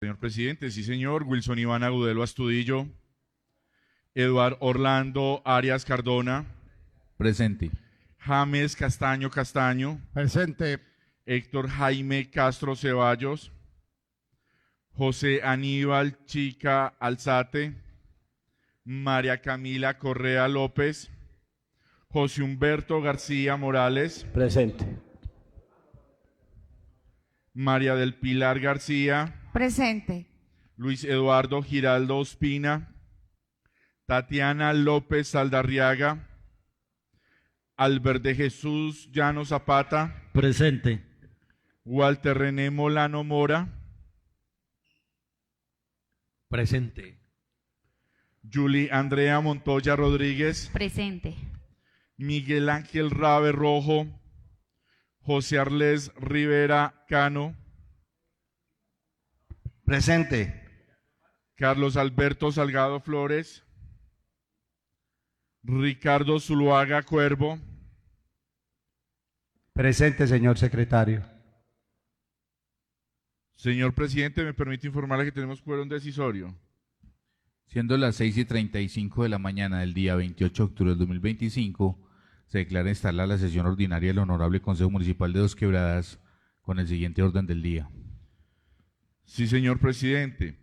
Señor presidente, sí señor. Wilson Iván Agudelo Astudillo. Eduardo Orlando Arias Cardona. Presente. James Castaño Castaño. Presente. Héctor Jaime Castro Ceballos. José Aníbal Chica Alzate. María Camila Correa López. José Humberto García Morales. Presente. María del Pilar García. Presente. Luis Eduardo Giraldo Ospina. Tatiana López Saldarriaga. Albert de Jesús Llano Zapata. Presente. Walter René Molano Mora. Presente. Julie Andrea Montoya Rodríguez. Presente. Miguel Ángel Rabe Rojo. José Arles Rivera Cano. Presente. Carlos Alberto Salgado Flores. Ricardo Zuluaga Cuervo. Presente, señor secretario. Señor presidente, me permite informarle que tenemos quórum decisorio. Siendo las 6:35 de la mañana del día 28 de octubre del 2025, se declara instalada la sesión ordinaria del Honorable Consejo Municipal de Dos Quebradas con el siguiente orden del día. Sí, señor presidente.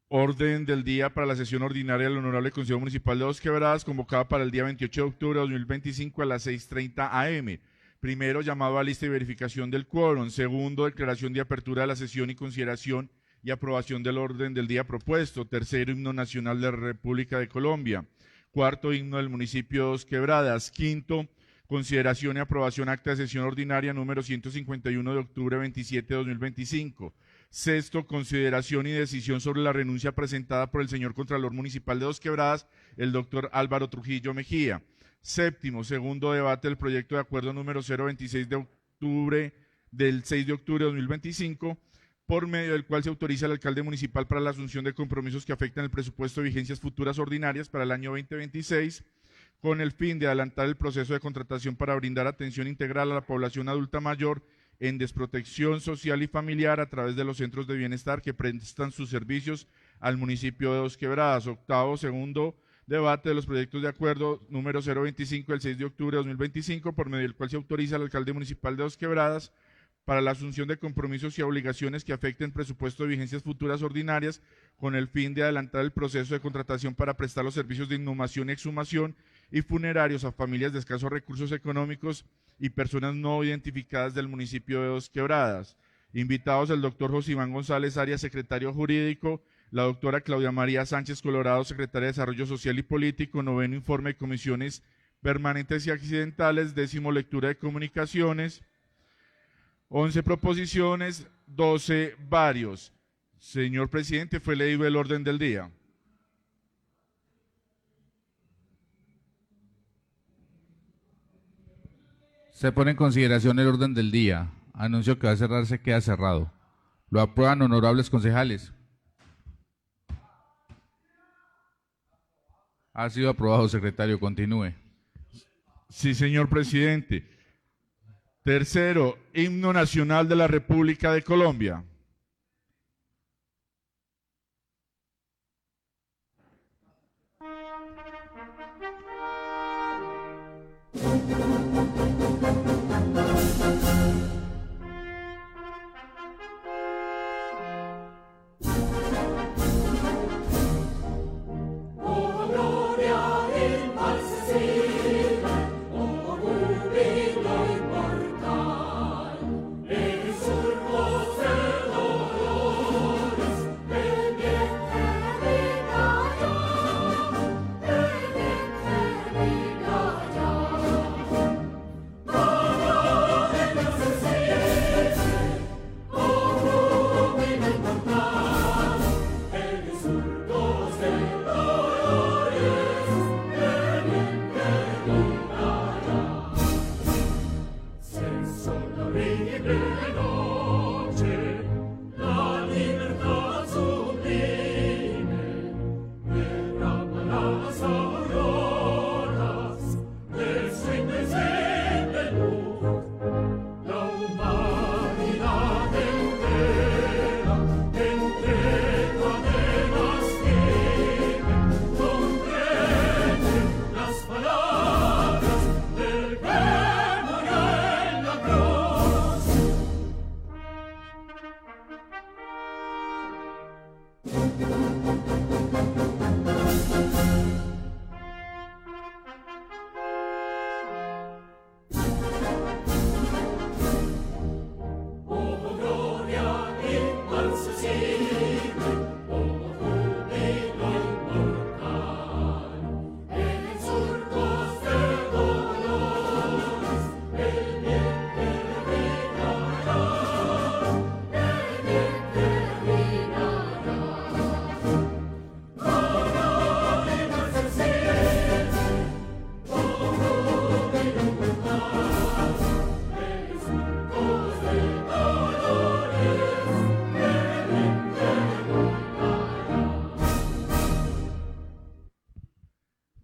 Orden del día para la sesión ordinaria del Honorable Consejo Municipal de Dos Quebradas, convocada para el día 28 de octubre de 2025 a las 6:30 am. Primero, llamado a lista y verificación del quórum. Segundo, declaración de apertura de la sesión y consideración y aprobación del orden del día propuesto. Tercero, himno nacional de la República de Colombia. Cuarto, himno del municipio de Dos Quebradas. Quinto, consideración y aprobación acta de sesión ordinaria número 151 de octubre 27 de 2025. Sexto, consideración y decisión sobre la renuncia presentada por el señor Contralor Municipal de Dos Quebradas, el doctor Álvaro Trujillo Mejía. Séptimo, segundo debate del proyecto de acuerdo número 026 de octubre del 6 de octubre de 2025, por medio del cual se autoriza al alcalde municipal para la asunción de compromisos que afectan el presupuesto de vigencias futuras ordinarias para el año 2026, con el fin de adelantar el proceso de contratación para brindar atención integral a la población adulta mayor en desprotección social y familiar a través de los centros de bienestar que prestan sus servicios al municipio de Dos Quebradas. Octavo, segundo debate de los proyectos de acuerdo número 025 del 6 de octubre de 2025, por medio del cual se autoriza al alcalde municipal de Dos Quebradas para la asunción de compromisos y obligaciones que afecten presupuesto de vigencias futuras ordinarias con el fin de adelantar el proceso de contratación para prestar los servicios de inhumación y exhumación y funerarios a familias de escasos recursos económicos y personas no identificadas del municipio de Dos Quebradas. Invitados el doctor José Iván González Arias, secretario jurídico, la doctora Claudia María Sánchez Colorado, secretaria de Desarrollo Social y Político, noveno informe de comisiones permanentes y accidentales, décimo lectura de comunicaciones, 11 proposiciones, 12 varios. Señor presidente, fue leído el orden del día. Se pone en consideración el orden del día. Anuncio que va a cerrarse, queda cerrado. Lo aprueban, honorables concejales. Ha sido aprobado, secretario. Continúe. Sí, señor presidente. Tercero, himno nacional de la República de Colombia.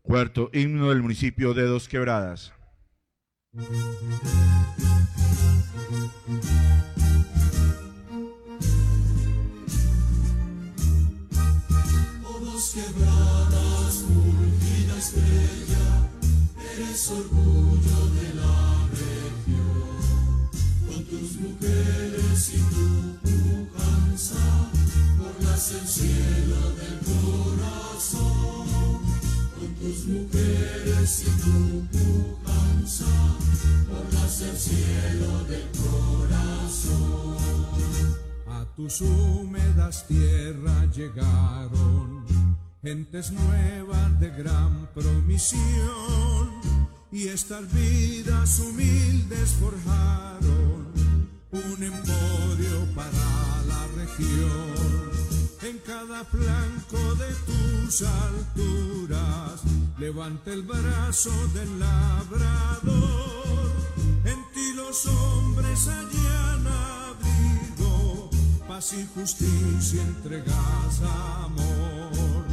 Cuarto, himno del municipio de Dos Quebradas. Oh, Dos Quebradas, fulgida estrella, eres orgullo de la región. Con tus mujeres y tu pujanza, borras el cielo del corazón. Con tus mujeres y tu pujanza, borras el cielo del corazón. A tus húmedas tierras llegaron gentes nuevas de gran promisión, y estas vidas humildes forjaron un emporio para la región. En cada flanco de tus alturas levanta el brazo del labrador. En ti los hombres hallan abrigo, paz y justicia entregas amor.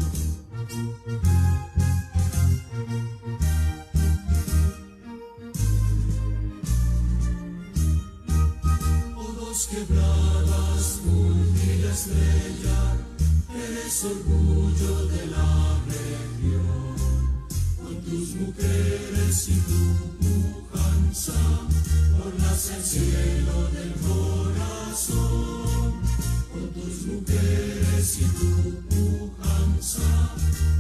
Oh, Dos Quebradas, fulgida estrella, eres orgullo de la región. Con tus mujeres y tu pujanza, borras el cielo del corazón. Con tus mujeres y tu pujanza,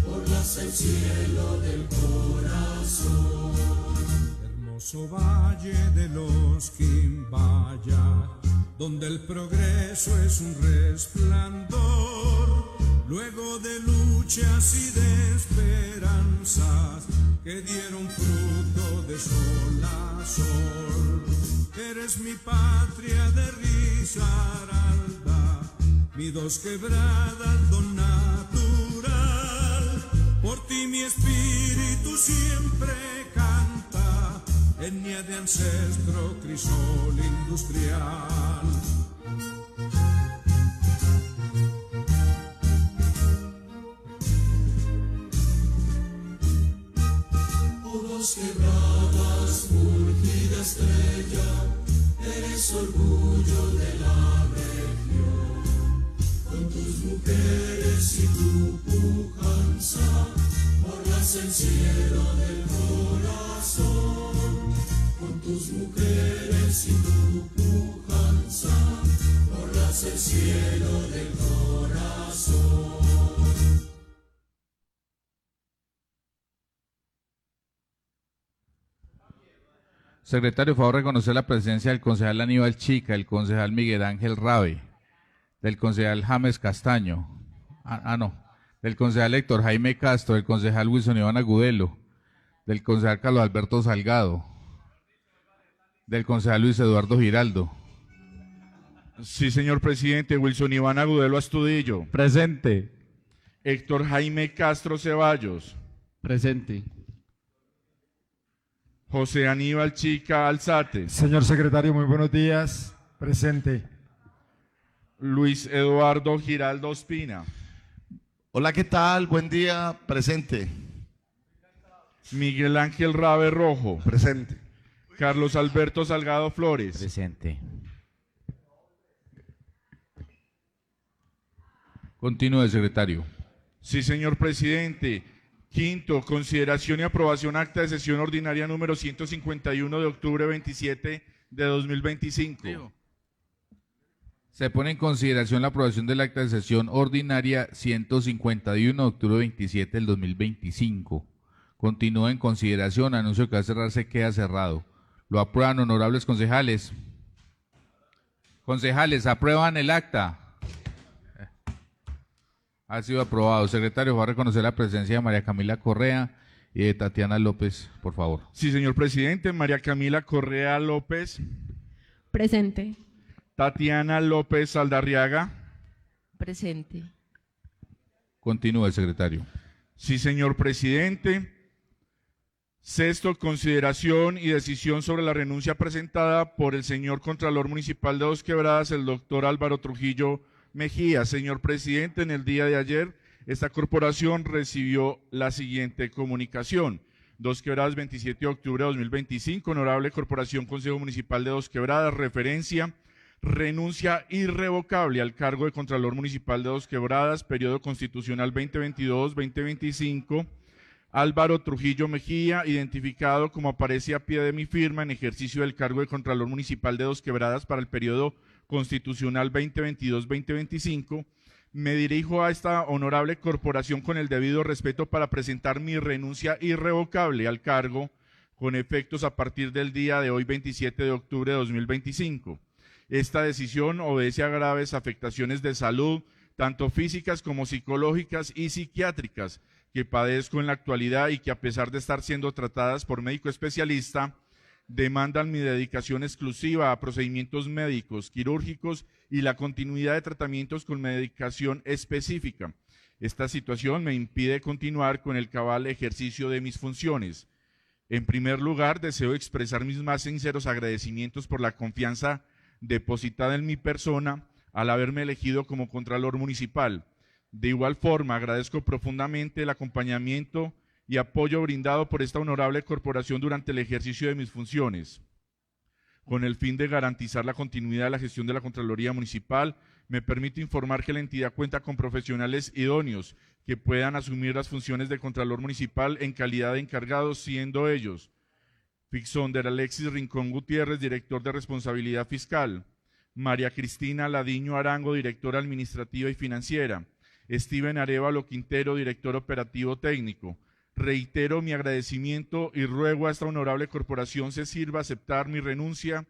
borras el cielo del corazón. Hermoso valle de los Quimbayas, donde el progreso es un resplandor, luego de luchas y de esperanzas que dieron fruto de sol a sol. Eres mi patria de Risaralda, mi Dos Quebradas don natural. Por ti mi espíritu siempre canta, etnia de ancestro crisol industrial. Oh, Dos Quebradas, fulgida estrella, eres orgullo de la región. Con tus mujeres y tu pujanza, borras el cielo del corazón. Con tus mujeres y tu pujanza, borras el cielo del corazón. Secretario, favor reconocer la presencia del concejal Aníbal Chica, del concejal Miguel Ángel Rabe, del concejal James Castaño, del concejal Héctor Jaime Castro, del concejal Wilson Iván Agudelo, del concejal Carlos Alberto Salgado, del concejal Luis Eduardo Giraldo. Sí, señor presidente. Wilson Iván Agudelo Astudillo. Presente. Héctor Jaime Castro Ceballos. Presente. José Aníbal Chica Alzate. Señor secretario, muy buenos días. Presente. Luis Eduardo Giraldo Ospina. Hola, ¿qué tal? Buen día. Presente. Miguel Ángel Rabe Rojo. Presente. Carlos Alberto Salgado Flores. Presente. Continúe, secretario. Sí, señor presidente. Quinto, consideración y aprobación acta de sesión ordinaria número 151 de octubre 27 de 2025. Se pone en consideración la aprobación del acta de sesión ordinaria 151 de octubre 27 del 2025. Continúa en consideración. Anuncio que va a cerrarse, queda cerrado. Lo aprueban, honorables concejales. Concejales, ¿aprueban el acta? Ha sido aprobado. Secretario, va a reconocer la presencia de María Camila Correa y de Tatiana López, por favor. Sí, señor presidente. María Camila Correa López. Presente. Tatiana López Aldarriaga. Presente. Continúa el secretario. Sí, señor presidente. Sexto, consideración y decisión sobre la renuncia presentada por el señor Contralor Municipal de Dos Quebradas, el doctor Álvaro Trujillo Mejía. Señor presidente, en el día de ayer, esta corporación recibió la siguiente comunicación. Dos Quebradas, 27 de octubre de 2025, Honorable Corporación Consejo Municipal de Dos Quebradas, referencia, renuncia irrevocable al cargo de Contralor Municipal de Dos Quebradas, periodo constitucional 2022-2025, Álvaro Trujillo Mejía, identificado como aparece a pie de mi firma en ejercicio del cargo de Contralor Municipal de Dos Quebradas para el periodo constitucional 2022-2025, me dirijo a esta honorable corporación con el debido respeto para presentar mi renuncia irrevocable al cargo con efectos a partir del día de hoy, 27 de octubre de 2025. Esta decisión obedece a graves afectaciones de salud, tanto físicas como psicológicas y psiquiátricas, que padezco en la actualidad y que, a pesar de estar siendo tratadas por médico especialista, demandan mi dedicación exclusiva a procedimientos médicos, quirúrgicos y la continuidad de tratamientos con medicación específica. Esta situación me impide continuar con el cabal ejercicio de mis funciones. En primer lugar, deseo expresar mis más sinceros agradecimientos por la confianza depositada en mi persona al haberme elegido como Contralor Municipal. De igual forma, agradezco profundamente el acompañamiento y apoyo brindado por esta honorable corporación durante el ejercicio de mis funciones. Con el fin de garantizar la continuidad de la gestión de la Contraloría Municipal, me permito informar que la entidad cuenta con profesionales idóneos que puedan asumir las funciones de Contralor Municipal en calidad de encargados, siendo ellos Fixonder Alexis Rincón Gutiérrez, director de Responsabilidad Fiscal; María Cristina Ladiño Arango, directora administrativa y financiera; Steven Arévalo Quintero, director operativo técnico. Reitero mi agradecimiento y ruego a esta honorable corporación se sirva aceptar mi renuncia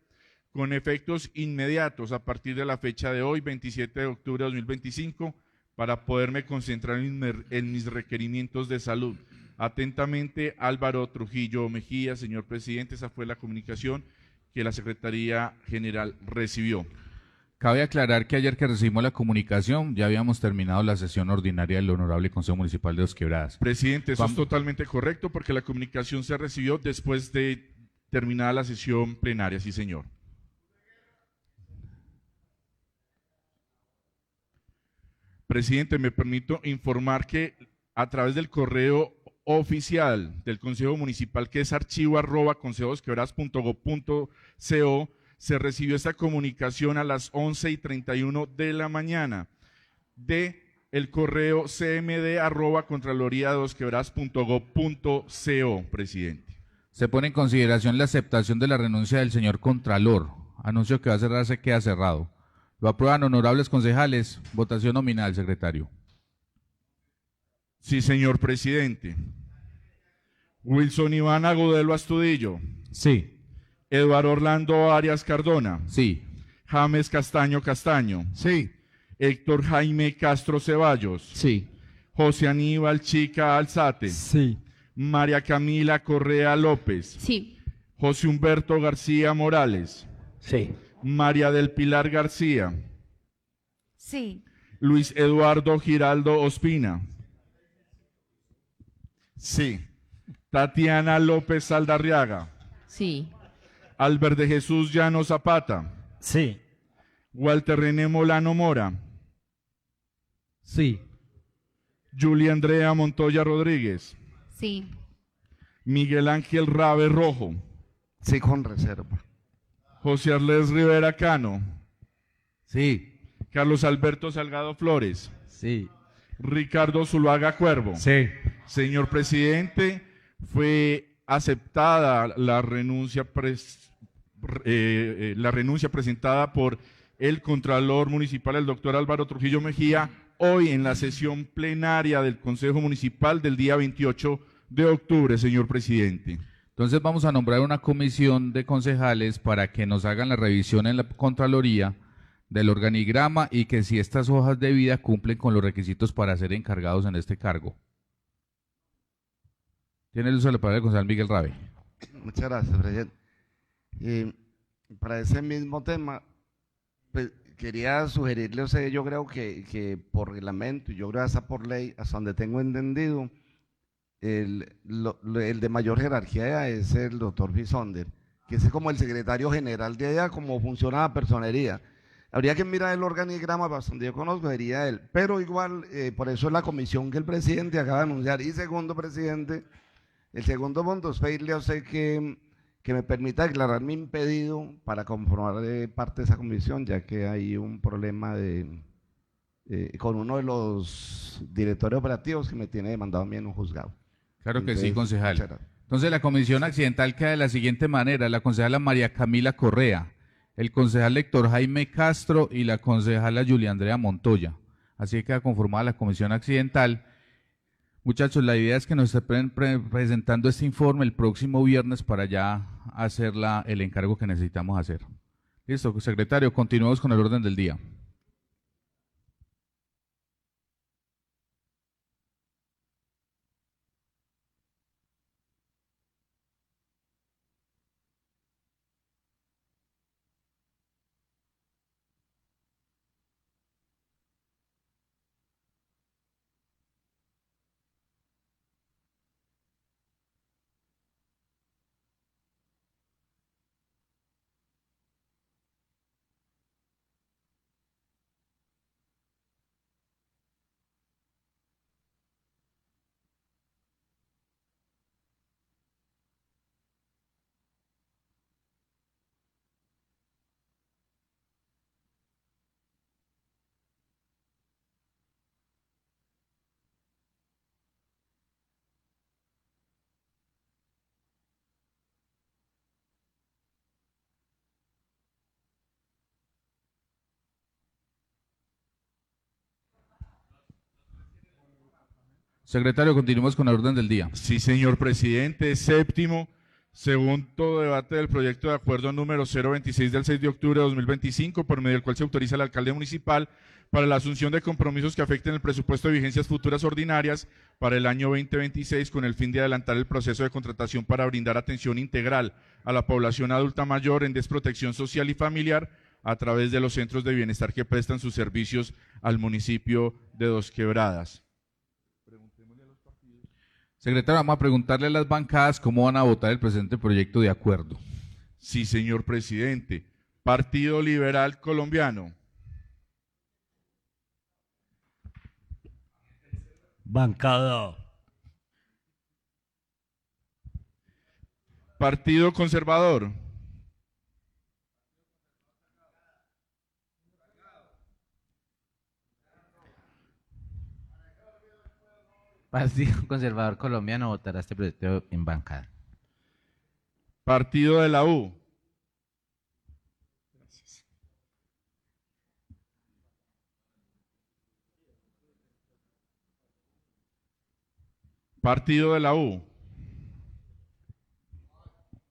con efectos inmediatos a partir de la fecha de hoy, 27 de octubre de 2025, para poderme concentrar en mis requerimientos de salud. Atentamente, Álvaro Trujillo Mejía. Señor presidente, esa fue la comunicación que la Secretaría General recibió. Cabe aclarar que ayer que recibimos la comunicación ya habíamos terminado la sesión ordinaria del Honorable Consejo Municipal de Dos Quebradas. Presidente, eso es totalmente correcto porque la comunicación se recibió después de terminada la sesión plenaria, sí señor. Presidente, me permito informar que a través del correo oficial del Consejo Municipal, que es archivo@consejosquebradas.gov.co, se recibió esta comunicación a las 11:31 de la mañana de el correo cmd@contraloria2quebradas.gov.co, presidente. Se pone en consideración la aceptación de la renuncia del señor Contralor. Anuncio que va a cerrarse, queda cerrado. Lo aprueban, honorables concejales. Votación nominal, secretario. Sí, señor presidente. Wilson Iván Agudelo Astudillo. Sí. Eduardo Orlando Arias Cardona. Sí. James Castaño Castaño. Sí. Héctor Jaime Castro Ceballos. Sí. José Aníbal Chica Alzate. Sí. María Camila Correa López. Sí. José Humberto García Morales. Sí. María del Pilar García. Sí. Luis Eduardo Giraldo Ospina. Sí. Tatiana López Aldarriaga. Sí. Albert de Jesús Llano Zapata. Sí. Walter René Molano Mora. Sí. Julia Andrea Montoya Rodríguez. Sí. Miguel Ángel Rabe Rojo. Sí, con reserva. José Arles Rivera Cano. Sí. Carlos Alberto Salgado Flores. Sí. Ricardo Zuluaga Cuervo. Sí. Señor presidente, fue aceptada la renuncia presentada por el Contralor Municipal, el doctor Álvaro Trujillo Mejía, hoy en la sesión plenaria del Consejo Municipal del día 28 de octubre, señor presidente. Entonces vamos a nombrar una comisión de concejales para que nos hagan la revisión en la Contraloría del organigrama y que si estas hojas de vida cumplen con los requisitos para ser encargados en este cargo. Tiene el uso de la palabra el concejal Miguel Rabe. Muchas gracias, presidente. Para ese mismo tema, pues, quería sugerirle, o sea, yo creo que por reglamento, y yo creo que hasta por ley, hasta donde tengo entendido, el de mayor jerarquía es el doctor Fisonder, que es como el secretario general de allá, como funciona la personería. Habría que mirar el organigrama, hasta donde yo conozco, sería él. Pero igual, por eso es la comisión que el presidente acaba de anunciar. Y segundo, presidente, el segundo punto es pedirle a usted que me permita declarar mi impedido para conformar parte de esa comisión, ya que hay un problema con uno de los directores operativos que me tiene demandado a mí en un juzgado. Claro que Entonces, sí, concejal. muchas gracias. Entonces la comisión accidental queda de la siguiente manera: la concejala María Camila Correa, el concejal Héctor Jaime Castro y la concejala Julia Andrea Montoya. Así que queda conformada la comisión accidental. Muchachos, la idea es que nos estén presentando este informe el próximo viernes para ya hacer el encargo que necesitamos hacer. Listo, secretario, continuamos con el orden del día. Secretario, continuamos con el orden del día. Sí, señor presidente. Séptimo, segundo debate del proyecto de acuerdo número 026 del 6 de octubre de 2025, por medio del cual se autoriza al alcalde municipal para la asunción de compromisos que afecten el presupuesto de vigencias futuras ordinarias para el año 2026 con el fin de adelantar el proceso de contratación para brindar atención integral a la población adulta mayor en desprotección social y familiar a través de los centros de bienestar que prestan sus servicios al municipio de Dos Quebradas. Secretario, vamos a preguntarle a las bancadas cómo van a votar el presente proyecto de acuerdo. Sí, señor presidente. Partido Liberal Colombiano. Bancada. Partido Conservador. Partido Conservador Colombiano votará este proyecto en bancada. Partido de la U. Partido de la U.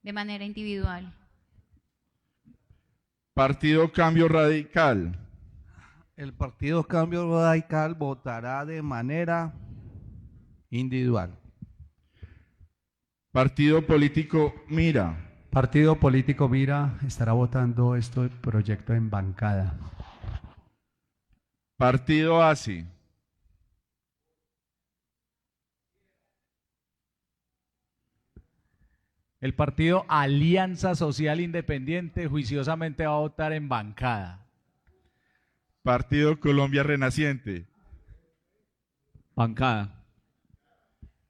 De manera individual. Partido Cambio Radical. El Partido Cambio Radical votará de manera individual. Partido Político Mira. Partido Político Mira estará votando este proyecto en bancada. Partido ASI. El partido Alianza Social Independiente juiciosamente va a votar en bancada. Partido Colombia Renaciente. Bancada.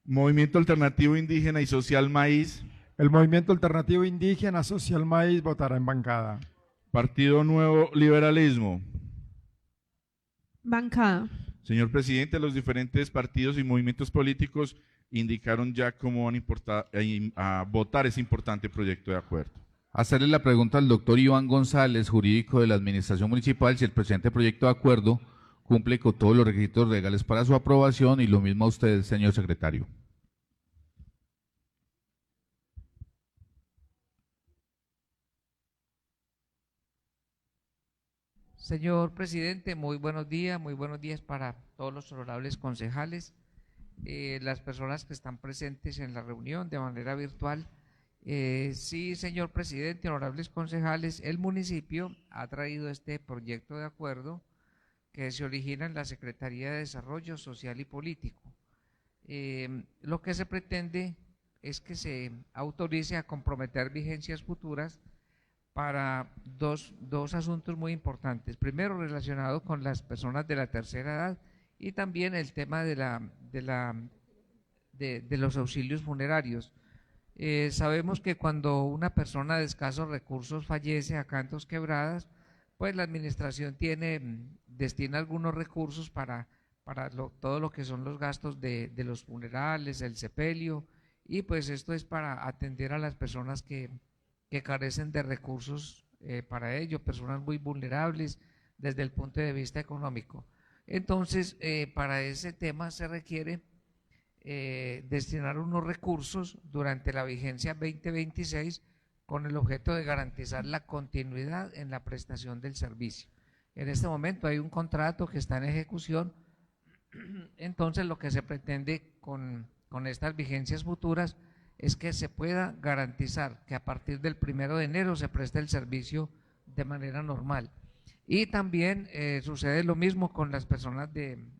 Movimiento Alternativo Indígena y Social Maíz. El Movimiento Alternativo Indígena Social Maíz votará en bancada. Partido Nuevo Liberalismo. Bancada. Señor presidente, los diferentes partidos y movimientos políticos indicaron ya cómo van a votar ese importante proyecto de acuerdo. Hacerle la pregunta al doctor Iván González, jurídico de la Administración Municipal, si el presente proyecto de acuerdo cumple con todos los requisitos legales para su aprobación, y lo mismo a usted, señor secretario. Señor presidente, muy buenos días para todos los honorables concejales, las personas que están presentes en la reunión de manera virtual. Sí, señor presidente, honorables concejales, el municipio ha traído este proyecto de acuerdo que se origina en la Secretaría de Desarrollo Social y Político. Lo que se pretende es que se autorice a comprometer vigencias futuras para dos asuntos muy importantes. Primero, relacionado con las personas de la tercera edad, y también el tema de los auxilios funerarios. Sabemos que cuando una persona de escasos recursos fallece acá en Dos Quebradas, pues la administración destina algunos recursos para todo lo que son los gastos de los funerales, el sepelio, y pues esto es para atender a las personas que carecen de recursos para ello, personas muy vulnerables desde el punto de vista económico. Entonces, para ese tema se requiere destinar unos recursos durante la vigencia 2026 con el objeto de garantizar la continuidad en la prestación del servicio. En este momento hay un contrato que está en ejecución, entonces lo que se pretende con estas vigencias futuras es que se pueda garantizar que a partir del 1 de enero se preste el servicio de manera normal. Y también sucede lo mismo con las personas del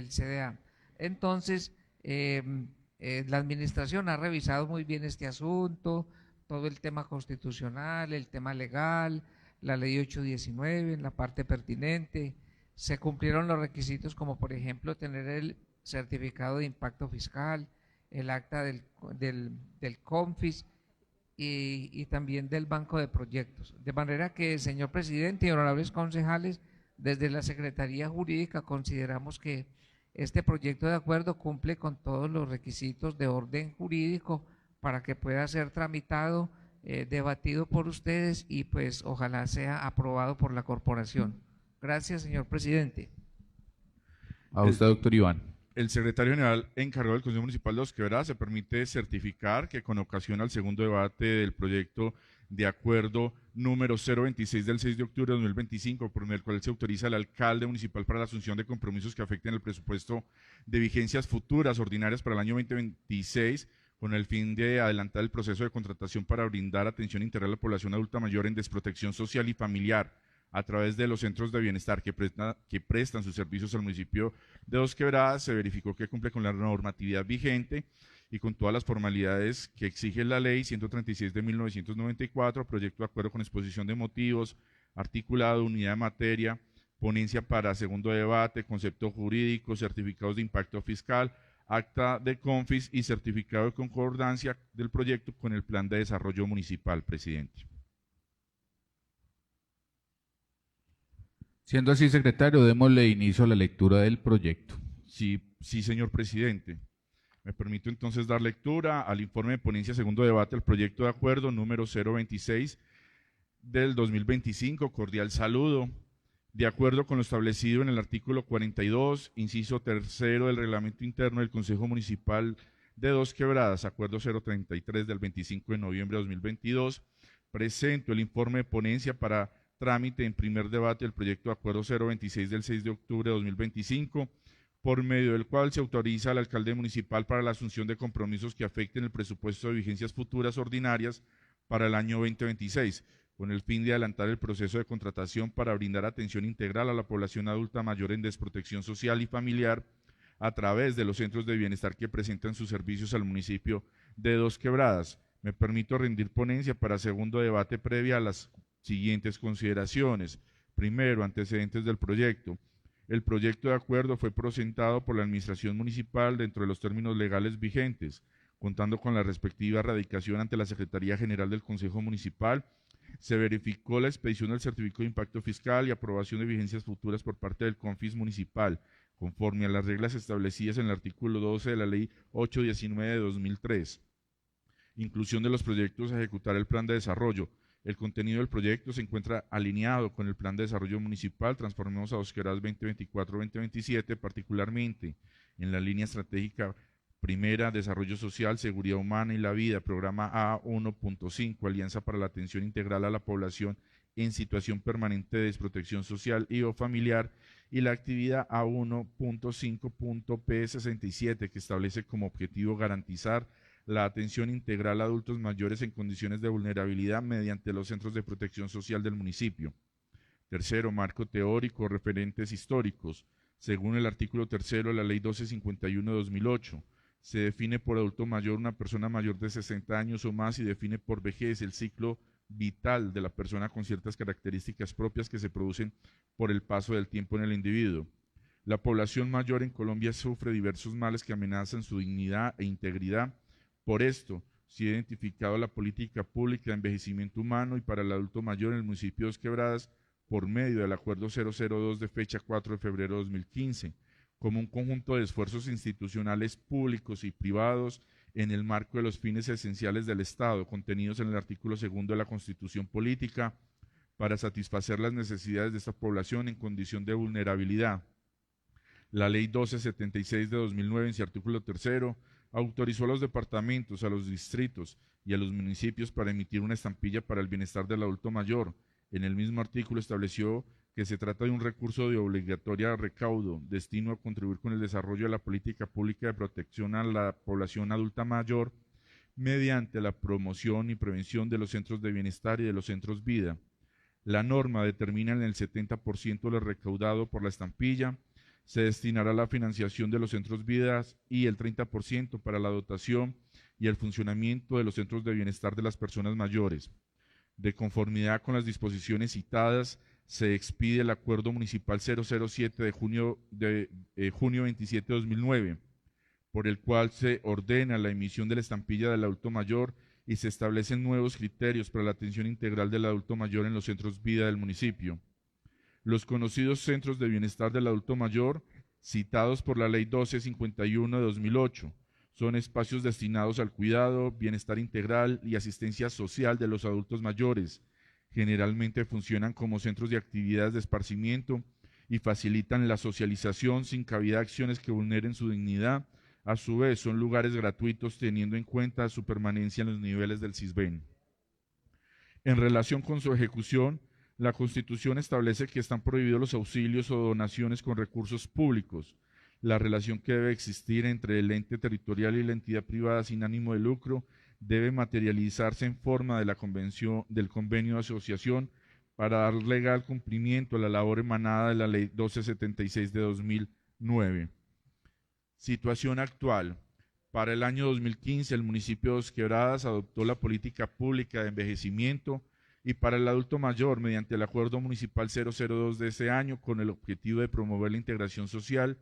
CDA. Entonces, la administración ha revisado muy bien este asunto, todo el tema constitucional, el tema legal, la ley 819 en la parte pertinente. Se cumplieron los requisitos como por ejemplo tener el certificado de impacto fiscal, el acta del CONFIS y también del Banco de Proyectos. De manera que, señor presidente y honorables concejales, desde la Secretaría Jurídica consideramos que este proyecto de acuerdo cumple con todos los requisitos de orden jurídico para que pueda ser tramitado, debatido por ustedes y pues ojalá sea aprobado por la corporación. Gracias, señor presidente. A usted, doctor Iván. El secretario general encargado del Consejo Municipal de Dos Quebradas se permite certificar que con ocasión al segundo debate del proyecto de acuerdo número 026 del 6 de octubre de 2025, por el cual se autoriza al alcalde municipal para la asunción de compromisos que afecten el presupuesto de vigencias futuras ordinarias para el año 2026, con el fin de adelantar el proceso de contratación para brindar atención integral a la población adulta mayor en desprotección social y familiar, a través de los centros de bienestar que prestan sus servicios al municipio de Dos Quebradas. Se verificó que cumple con la normatividad vigente y con todas las formalidades que exige la ley 136 de 1994, proyecto de acuerdo con exposición de motivos, articulado, unidad de materia, ponencia para segundo debate, concepto jurídico, certificados de impacto fiscal, acta de CONFIS y certificado de concordancia del proyecto con el plan de desarrollo municipal, presidente. Siendo así, secretario, démosle inicio a la lectura del proyecto. Sí, señor presidente. Me permito entonces dar lectura al informe de ponencia segundo debate al proyecto de acuerdo número 026 del 2025. Cordial saludo. De acuerdo con lo establecido en el artículo 42, inciso tercero del reglamento interno del Consejo Municipal de Dos Quebradas, acuerdo 033 del 25 de noviembre de 2022, presento el informe de ponencia para trámite en primer debate del proyecto de acuerdo 026 del 6 de octubre de 2025, por medio del cual se autoriza al alcalde municipal para la asunción de compromisos que afecten el presupuesto de vigencias futuras ordinarias para el año 2026, con el fin de adelantar el proceso de contratación para brindar atención integral a la población adulta mayor en desprotección social y familiar a través de los centros de bienestar que presentan sus servicios al municipio de Dos Quebradas. Me permito rendir ponencia para segundo debate previa a las siguientes consideraciones. Primero, antecedentes del proyecto. El proyecto de acuerdo fue presentado por la Administración Municipal dentro de los términos legales vigentes, contando con la respectiva radicación ante la Secretaría General del Consejo Municipal. Se verificó la expedición del certificado de impacto fiscal y aprobación de vigencias futuras por parte del CONFIS municipal, conforme a las reglas establecidas en el artículo 12 de la Ley 819 de 2003. inclusión de los proyectos a ejecutar el plan de desarrollo. El contenido del proyecto se encuentra alineado con el plan de desarrollo municipal Transformemos a Dos Quebradas 2024-2027, particularmente en la línea estratégica primera, desarrollo social, seguridad humana y la vida, programa A1.5, Alianza para la Atención Integral a la Población en situación permanente de desprotección social y o familiar, y la actividad A1.5.P67, que establece como objetivo garantizar la atención integral a adultos mayores en condiciones de vulnerabilidad mediante los centros de protección social del municipio. Tercero, marco teórico, referentes históricos. Según el artículo tercero de la Ley 1251 de 2008, se define por adulto mayor una persona mayor de 60 años o más y define por vejez el ciclo vital de la persona con ciertas características propias que se producen por el paso del tiempo en el individuo. La población mayor en Colombia sufre diversos males que amenazan su dignidad e integridad. Por esto, se ha identificado la política pública de envejecimiento humano y para el adulto mayor en el municipio de Dos Quebradas por medio del Acuerdo 002 de fecha 4 de febrero de 2015, como un conjunto de esfuerzos institucionales públicos y privados en el marco de los fines esenciales del Estado, contenidos en el artículo 2 de la Constitución Política, para satisfacer las necesidades de esta población en condición de vulnerabilidad. La Ley 1276 de 2009, en su artículo 3, autorizó a los departamentos, a los distritos y a los municipios para emitir una estampilla para el bienestar del adulto mayor. En el mismo artículo estableció que se trata de un recurso de obligatoria recaudo, destino a contribuir con el desarrollo de la política pública de protección a la población adulta mayor mediante la promoción y prevención de los centros de bienestar y de los centros vida. La norma determina en el 70% del recaudado por la estampilla se destinará a la financiación de los centros vidas y el 30% para la dotación y el funcionamiento de los centros de bienestar de las personas mayores. De conformidad con las disposiciones citadas, se expide el Acuerdo Municipal 007 de junio 27 de 2009, por el cual se ordena la emisión de la estampilla del adulto mayor y se establecen nuevos criterios para la atención integral del adulto mayor en los centros vida del municipio. Los conocidos centros de bienestar del adulto mayor, citados por la Ley 1251 de 2008, son espacios destinados al cuidado, bienestar integral y asistencia social de los adultos mayores. Generalmente funcionan como centros de actividades de esparcimiento y facilitan la socialización sin cabida a acciones que vulneren su dignidad. A su vez, son lugares gratuitos teniendo en cuenta su permanencia en los niveles del CISBEN. En relación con su ejecución, la Constitución establece que están prohibidos los auxilios o donaciones con recursos públicos. La relación que debe existir entre el ente territorial y la entidad privada sin ánimo de lucro debe materializarse en forma de la del convenio de asociación para dar legal cumplimiento a la labor emanada de la Ley 1276 de 2009. Situación actual. Para el año 2015, el municipio de Dos Quebradas adoptó la política pública de envejecimiento y para el adulto mayor mediante el Acuerdo Municipal 002 de ese año con el objetivo de promover la integración social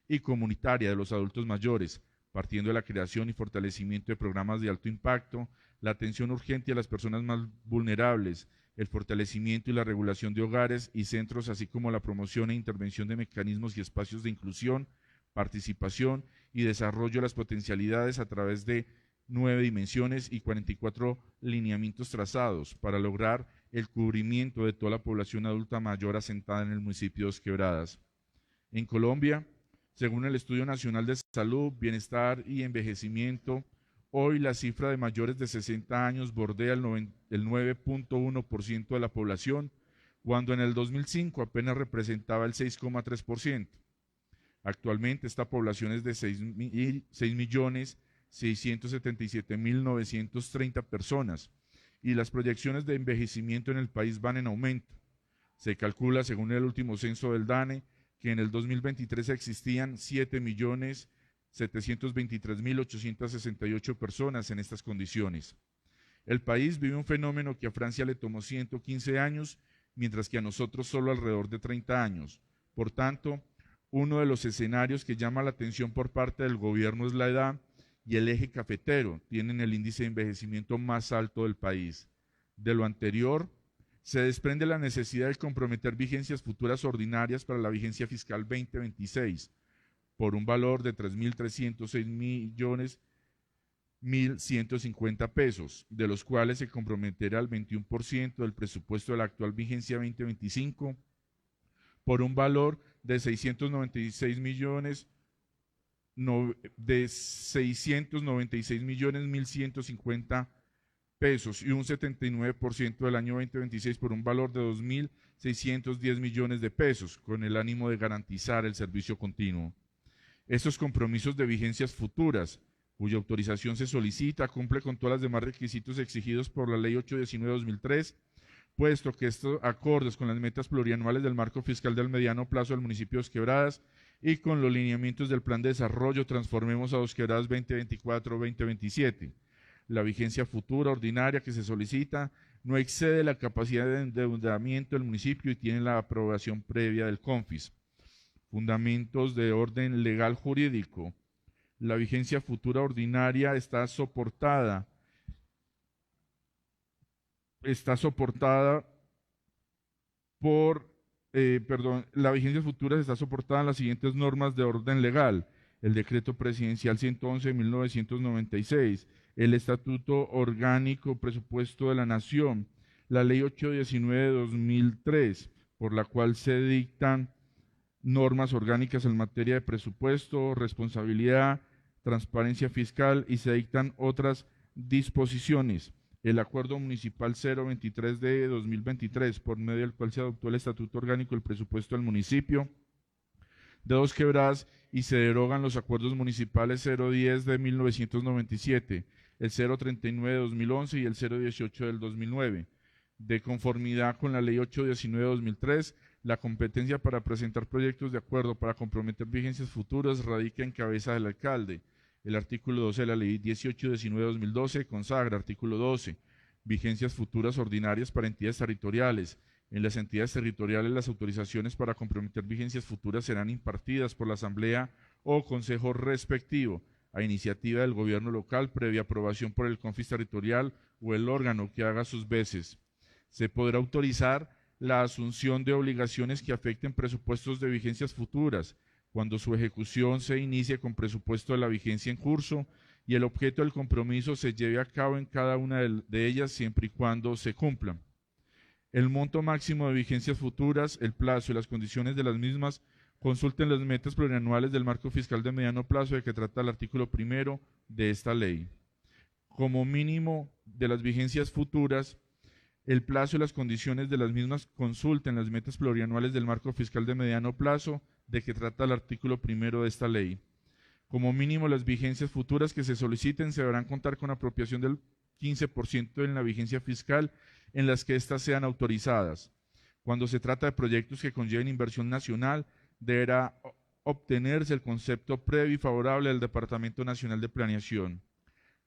y comunitaria de los adultos mayores, partiendo de la creación y fortalecimiento de programas de alto impacto, la atención urgente a las personas más vulnerables, el fortalecimiento y la regulación de hogares y centros, así como la promoción e intervención de mecanismos y espacios de inclusión, participación y desarrollo de las potencialidades a través de 9 dimensiones y 44 lineamientos trazados para lograr el cubrimiento de toda la población adulta mayor asentada en el municipio de Dos Quebradas. En Colombia, según el Estudio Nacional de Salud, Bienestar y Envejecimiento, hoy la cifra de mayores de 60 años bordea el 9.1% de la población, cuando en el 2005 apenas representaba el 6,3%. Actualmente esta población es de 6.677.930 personas y las proyecciones de envejecimiento en el país van en aumento. Se calcula, según el último censo del DANE, que en el 2023 existían 7.723.868 personas en estas condiciones. El país vive un fenómeno que a Francia le tomó 115 años, mientras que a nosotros solo alrededor de 30 años. Por tanto, uno de los escenarios que llama la atención por parte del gobierno es la edad, y el eje cafetero tienen el índice de envejecimiento más alto del país. De lo anterior, se desprende la necesidad de comprometer vigencias futuras ordinarias para la vigencia fiscal 2026 por un valor de 3.306 millones 1.150 pesos, de los cuales se comprometerá el 21% del presupuesto de la actual vigencia 2025 por un valor de 696.150 pesos y un 79% del año 2026 por un valor de 2.610 millones de pesos, con el ánimo de garantizar el servicio continuo. Estos compromisos de vigencias futuras, cuya autorización se solicita, cumple con todos los demás requisitos exigidos por la Ley 819/2003, puesto que estos acordes con las metas plurianuales del marco fiscal del mediano plazo del municipio de Dos Quebradas y con los lineamientos del Plan de Desarrollo Transformemos a Dos Quebradas 2024-2027. La vigencia futura ordinaria que se solicita no excede la capacidad de endeudamiento del municipio y tiene la aprobación previa del CONFIS. Fundamentos de orden legal jurídico. La vigencia futura ordinaria está soportada la vigencia futura está soportada en las siguientes normas de orden legal: el Decreto Presidencial 111 de 1996, el Estatuto Orgánico Presupuesto de la Nación, la Ley 819 de 2003, por la cual se dictan normas orgánicas en materia de presupuesto, responsabilidad, transparencia fiscal y se dictan otras disposiciones. El Acuerdo Municipal 023 de 2023, por medio del cual se adoptó el Estatuto Orgánico del Presupuesto del Municipio de Dos Quebradas y se derogan los Acuerdos Municipales 010 de 1997, el 039 de 2011 y el 018 del 2009. De conformidad con la Ley 819 de 2003, la competencia para presentar proyectos de acuerdo para comprometer vigencias futuras radica en cabeza del alcalde. El artículo 12 de la Ley 1819 de 2012 consagra, artículo 12, vigencias futuras ordinarias para entidades territoriales. En las entidades territoriales, las autorizaciones para comprometer vigencias futuras serán impartidas por la Asamblea o Consejo respectivo, a iniciativa del gobierno local, previa aprobación por el CONFIS territorial o el órgano que haga sus veces. Se podrá autorizar la asunción de obligaciones que afecten presupuestos de vigencias futuras, cuando su ejecución se inicie con presupuesto de la vigencia en curso y el objeto del compromiso se lleve a cabo en cada una de ellas siempre y cuando se cumplan. El monto máximo de vigencias futuras, el plazo y las condiciones de las mismas, consulten las metas plurianuales del marco fiscal de mediano plazo de que trata el artículo 1 de esta ley. Como mínimo de las vigencias futuras, el plazo y las condiciones de las mismas consulten las metas plurianuales del marco fiscal de mediano plazo de que trata el artículo 1 de esta ley. Como mínimo, las vigencias futuras que se soliciten se deberán contar con apropiación del 15% en la vigencia fiscal en las que éstas sean autorizadas. Cuando se trata de proyectos que conlleven inversión nacional, deberá obtenerse el concepto previo y favorable del Departamento Nacional de Planeación.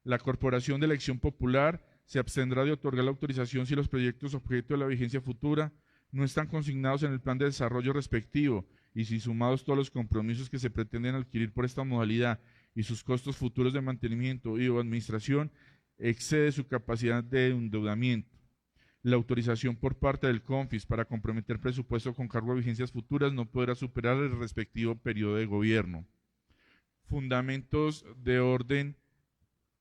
La Corporación de Elección Popular se abstendrá de otorgar la autorización si los proyectos objeto de la vigencia futura no están consignados en el plan de desarrollo respectivo y si sumados todos los compromisos que se pretenden adquirir por esta modalidad y sus costos futuros de mantenimiento y o administración excede su capacidad de endeudamiento. La autorización por parte del CONFIS para comprometer presupuesto con cargo a vigencias futuras no podrá superar el respectivo periodo de gobierno. Fundamentos de orden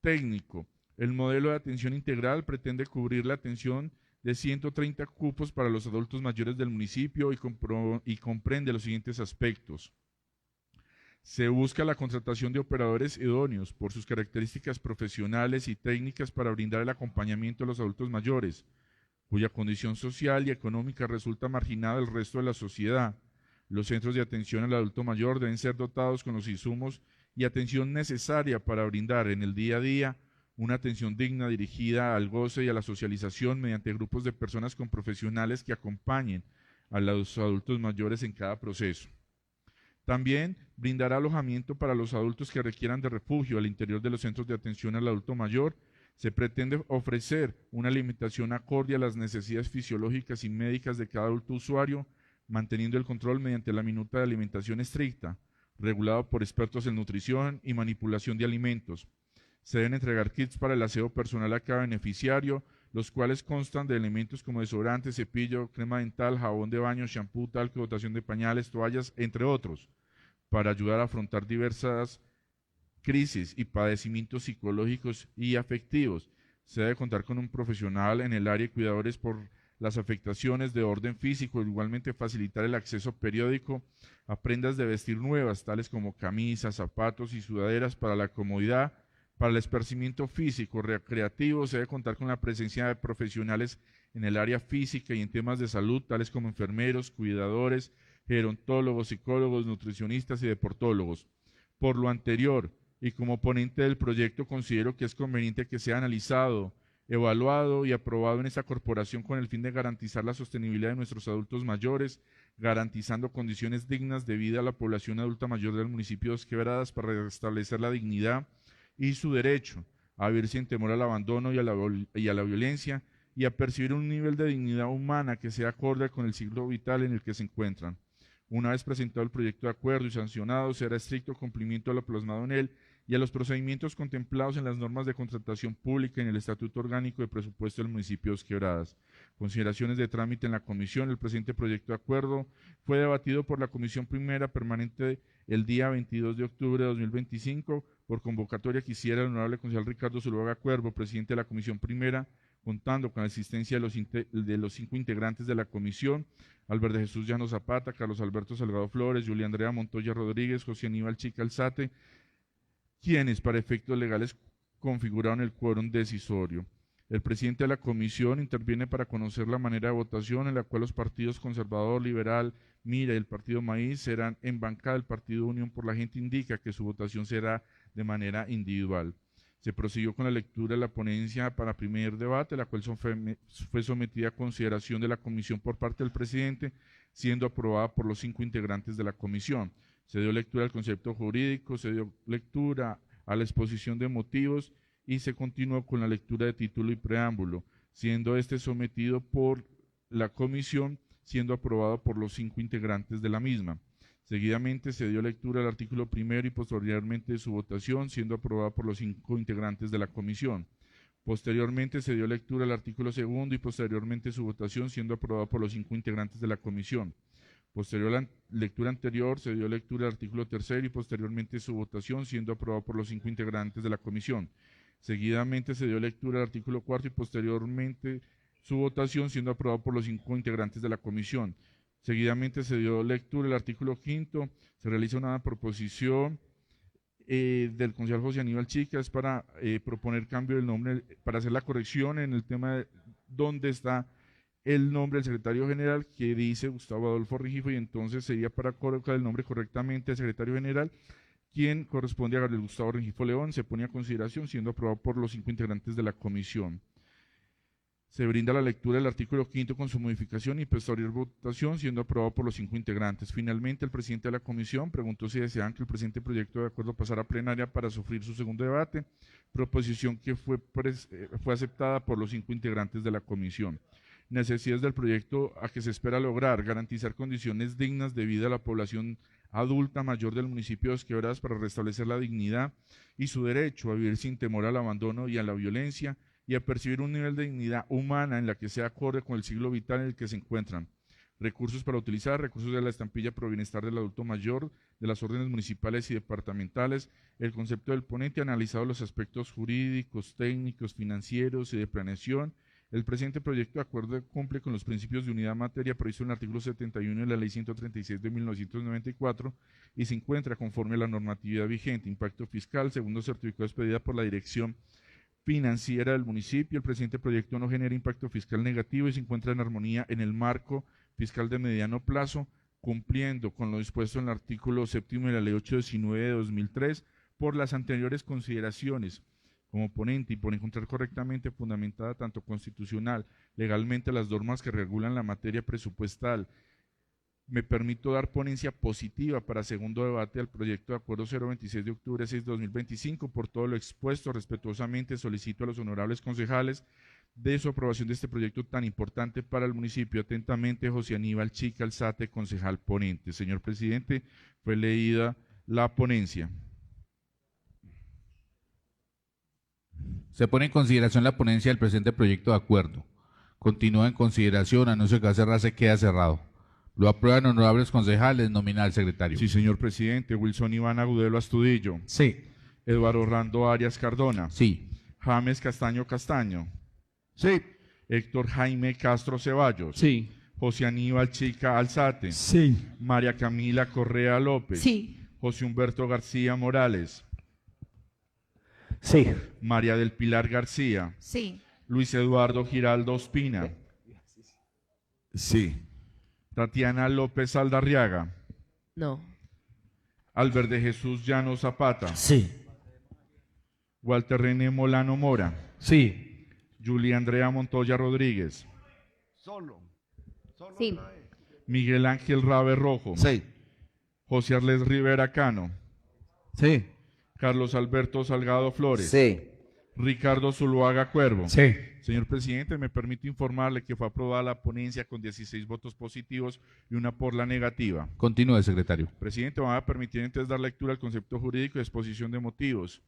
técnico. El modelo de atención integral pretende cubrir la atención de 130 cupos para los adultos mayores del municipio y comprende los siguientes aspectos. Se busca la contratación de operadores idóneos por sus características profesionales y técnicas para brindar el acompañamiento a los adultos mayores, cuya condición social y económica resulta marginada del resto de la sociedad. Los centros de atención al adulto mayor deben ser dotados con los insumos y atención necesaria para brindar en el día a día una atención digna dirigida al goce y a la socialización mediante grupos de personas con profesionales que acompañen a los adultos mayores en cada proceso. También brindará alojamiento para los adultos que requieran de refugio al interior de los centros de atención al adulto mayor. Se pretende ofrecer una alimentación acorde a las necesidades fisiológicas y médicas de cada adulto usuario, manteniendo el control mediante la minuta de alimentación estricta, regulado por expertos en nutrición y manipulación de alimentos. Se deben entregar kits para el aseo personal a cada beneficiario, los cuales constan de elementos como desodorante, cepillo, crema dental, jabón de baño, shampoo, talco, dotación de pañales, toallas, entre otros, para ayudar a afrontar diversas crisis y padecimientos psicológicos y afectivos. Se debe contar con un profesional en el área de cuidadores por las afectaciones de orden físico, igualmente facilitar el acceso periódico a prendas de vestir nuevas, tales como camisas, zapatos y sudaderas para la comodidad. Para el esparcimiento físico recreativo se debe contar con la presencia de profesionales en el área física y en temas de salud, tales como enfermeros, cuidadores, gerontólogos, psicólogos, nutricionistas y deportólogos. Por lo anterior, y como ponente del proyecto, considero que es conveniente que sea analizado, evaluado y aprobado en esta corporación con el fin de garantizar la sostenibilidad de nuestros adultos mayores, garantizando condiciones dignas de vida a la población adulta mayor del municipio de Dos Quebradas para restablecer la dignidad y su derecho a vivir sin temor al abandono y a la violencia y a percibir un nivel de dignidad humana que sea acorde con el ciclo vital en el que se encuentran. Una vez presentado el proyecto de acuerdo y sancionado, será estricto cumplimiento a lo plasmado en él y a los procedimientos contemplados en las normas de contratación pública y en el Estatuto Orgánico de Presupuesto del municipio de Dos Quebradas. Consideraciones de trámite en la comisión. El presente proyecto de acuerdo fue debatido por la Comisión Primera Permanente el día 22 de octubre de 2025 por convocatoria que hiciera el honorable concejal Ricardo Zuluaga Cuervo, presidente de la Comisión Primera, contando con la asistencia de los 5 integrantes de la comisión: Albert de Jesús Llano Zapata, Carlos Alberto Salgado Flores, Julia Andrea Montoya Rodríguez, José Aníbal Chica Alzate, quienes para efectos legales configuraron el quórum decisorio. El presidente de la comisión interviene para conocer la manera de votación en la cual los partidos Conservador, Liberal, Mira y el Partido Maíz serán en bancada. El Partido Unión por la Gente indica que su votación será de manera individual. Se prosiguió con la lectura de la ponencia para primer debate, la cual fue sometida a consideración de la comisión por parte del presidente, siendo aprobada por los 5 integrantes de la comisión. Se dio lectura al concepto jurídico, se dio lectura a la exposición de motivos y se continuó con la lectura de título y preámbulo, siendo este sometido por la comisión, siendo aprobado por los 5 integrantes de la misma. Seguidamente se dio lectura al artículo primero y posteriormente su votación, siendo aprobada por los 5 integrantes de la comisión. Posteriormente se dio lectura al artículo segundo y posteriormente su votación, siendo aprobada por los 5 integrantes de la comisión. Posterior a la lectura anterior, se dio lectura al artículo tercero y posteriormente su votación, siendo aprobado por los 5 integrantes de la comisión. Seguidamente se dio lectura al artículo cuarto y posteriormente su votación, siendo aprobado por los 5 integrantes de la comisión. Seguidamente se dio lectura al artículo quinto, se realiza una proposición del concejal José Aníbal Chica, es para proponer cambio del nombre, para hacer la corrección en el tema de dónde está el nombre del secretario general, que dice Gustavo Adolfo Rengifo, y entonces sería para colocar el nombre correctamente del secretario general, quien corresponde a Gabriel Gustavo Rengifo León. Se pone a consideración, siendo aprobado por los 5 integrantes de la comisión. Se brinda la lectura del artículo quinto con su modificación y posterior votación, siendo aprobado por los 5 integrantes. Finalmente, el presidente de la comisión preguntó si deseaban que el presente proyecto de acuerdo pasara a plenaria para sufrir su segundo debate, proposición que fue aceptada por los 5 integrantes de la comisión. Necesidades del proyecto a que se espera lograr: garantizar condiciones dignas de vida a la población adulta mayor del municipio de Dos Quebradas para restablecer la dignidad y su derecho a vivir sin temor al abandono y a la violencia, y a percibir un nivel de dignidad humana en la que sea acorde con el siglo vital en el que se encuentran. Recursos para utilizar: recursos de la estampilla Pro Bienestar del Adulto Mayor, de las órdenes municipales y departamentales. El concepto del ponente ha analizado los aspectos jurídicos, técnicos, financieros y de planeación. El presente proyecto de acuerdo cumple con los principios de unidad materia previsto en el artículo 71 de la Ley 136 de 1994 y se encuentra conforme a la normatividad vigente. Impacto fiscal: segundo certificado expedida por la Dirección Financiera del municipio. El presente proyecto no genera impacto fiscal negativo y se encuentra en armonía en el marco fiscal de mediano plazo, cumpliendo con lo dispuesto en el artículo séptimo de la Ley 819 de 2003 por las anteriores consideraciones. Como ponente y por encontrar correctamente fundamentada tanto constitucional, legalmente las normas que regulan la materia presupuestal, me permito dar ponencia positiva para segundo debate al proyecto de acuerdo 026 de octubre 6 de 2025. Por todo lo expuesto, respetuosamente solicito a los honorables concejales de su aprobación de este proyecto tan importante para el municipio. Atentamente, José Aníbal Chica Alzate, concejal ponente. Señor presidente, fue leída la ponencia. Se pone en consideración la ponencia del presente proyecto de acuerdo. Continúa en consideración. Anuncio que va a cerrar, se queda cerrado. Lo aprueban honorables concejales. Nomina al secretario. Sí, señor presidente. Wilson Iván Agudelo Astudillo. Sí. Eduardo Orlando Arias Cardona. Sí. James Castaño Castaño. Sí. Héctor Jaime Castro Ceballos. Sí. José Aníbal Chica Alzate. Sí. María Camila Correa López. Sí. José Humberto García Morales. Sí. María del Pilar García. Sí. Luis Eduardo Giraldo Ospina. Sí. Tatiana López Aldarriaga. No. Albert de Jesús Llano Zapata. Sí. Walter René Molano Mora. Sí. Julia Andrea Montoya Rodríguez. Solo. Sí. Miguel Ángel Rabe Rojo. Sí. José Arles Rivera Cano. Sí. Carlos Alberto Salgado Flores. Sí. Ricardo Zuluaga Cuervo. Sí. Señor presidente, me permito informarle que fue aprobada la ponencia con 16 votos positivos y una por la negativa. Continúe, secretario. Presidente, me va a permitir entonces dar lectura al concepto jurídico y exposición de motivos.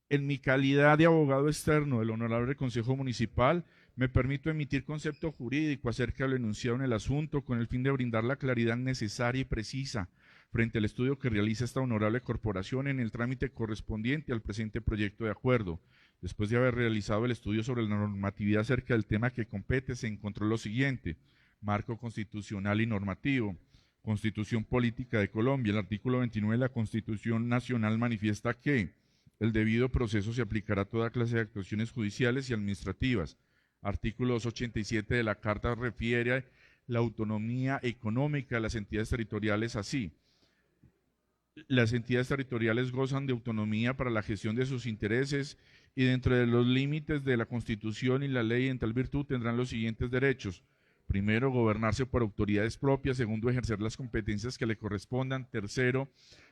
En mi calidad de abogado externo del Honorable Consejo Municipal, me permito emitir concepto jurídico acerca de lo enunciado en el asunto con el fin de brindar la claridad necesaria y precisa frente al estudio que realiza esta honorable corporación en el trámite correspondiente al presente proyecto de acuerdo. Después de haber realizado el estudio sobre la normatividad acerca del tema que compete, se encontró lo siguiente: marco constitucional y normativo, Constitución Política de Colombia. El artículo 29 de la Constitución Nacional manifiesta que el debido proceso se aplicará a toda clase de actuaciones judiciales y administrativas. Artículo 287 de la Carta refiere la autonomía económica de las entidades territoriales así. Las entidades territoriales gozan de autonomía para la gestión de sus intereses y dentro de los límites de la Constitución y la ley en tal virtud tendrán los siguientes derechos. Primero, gobernarse por autoridades propias. Segundo, ejercer las competencias que le correspondan. Tercero,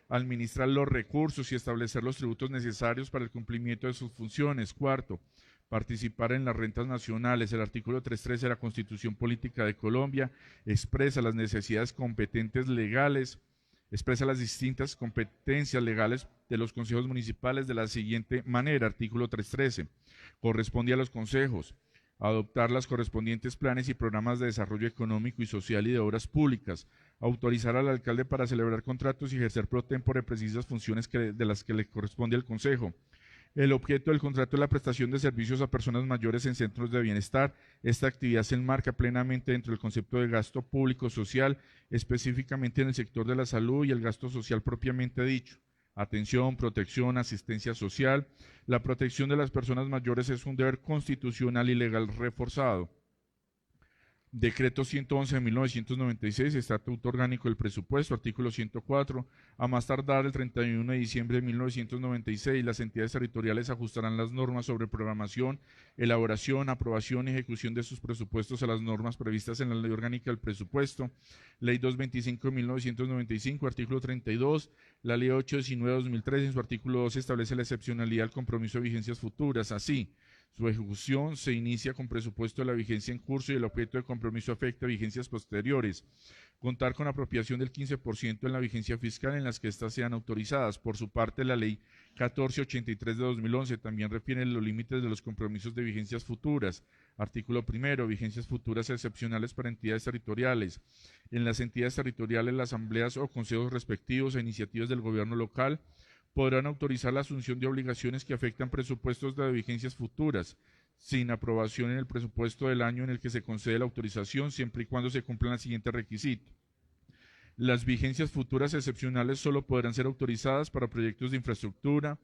administrar los recursos y establecer los tributos necesarios para el cumplimiento de sus funciones. Cuarto, participar en las rentas nacionales. El artículo 313 de la Constitución Política de Colombia expresa las necesidades competentes legales, expresa las distintas competencias legales de los consejos municipales de la siguiente manera. Artículo 313. Corresponde a los consejos adoptar las correspondientes planes y programas de desarrollo económico y social y de obras públicas, autorizar al alcalde para celebrar contratos y ejercer pro tempore precisas funciones de las que le corresponde al consejo. El objeto del contrato es la prestación de servicios a personas mayores en centros de bienestar. Esta actividad se enmarca plenamente dentro del concepto de gasto público social, específicamente en el sector de la salud y el gasto social propiamente dicho. Atención, protección, asistencia social. La protección de las personas mayores es un deber constitucional y legal reforzado. Decreto 111 de 1996, Estatuto Orgánico del Presupuesto, artículo 104. A más tardar el 31 de diciembre de 1996, las entidades territoriales ajustarán las normas sobre programación, elaboración, aprobación y ejecución de sus presupuestos a las normas previstas en la Ley Orgánica del Presupuesto, Ley 225 de 1995, artículo 32. La Ley 819 de 2003, en su artículo 12, establece la excepcionalidad del compromiso de vigencias futuras. Así, su ejecución se inicia con presupuesto de la vigencia en curso y el objeto de compromiso afecta a vigencias posteriores. Contar con apropiación del 15% en la vigencia fiscal en las que éstas sean autorizadas. Por su parte, la Ley 1483 de 2011 también refiere los límites de los compromisos de vigencias futuras. Artículo primero, vigencias futuras excepcionales para entidades territoriales. En las entidades territoriales, las asambleas o consejos respectivos a iniciativas del gobierno local podrán autorizar la asunción de obligaciones que afectan presupuestos de vigencias futuras, sin aprobación en el presupuesto del año en el que se concede la autorización, siempre y cuando se cumplan los siguientes requisitos. Las vigencias futuras excepcionales solo podrán ser autorizadas para proyectos de infraestructura,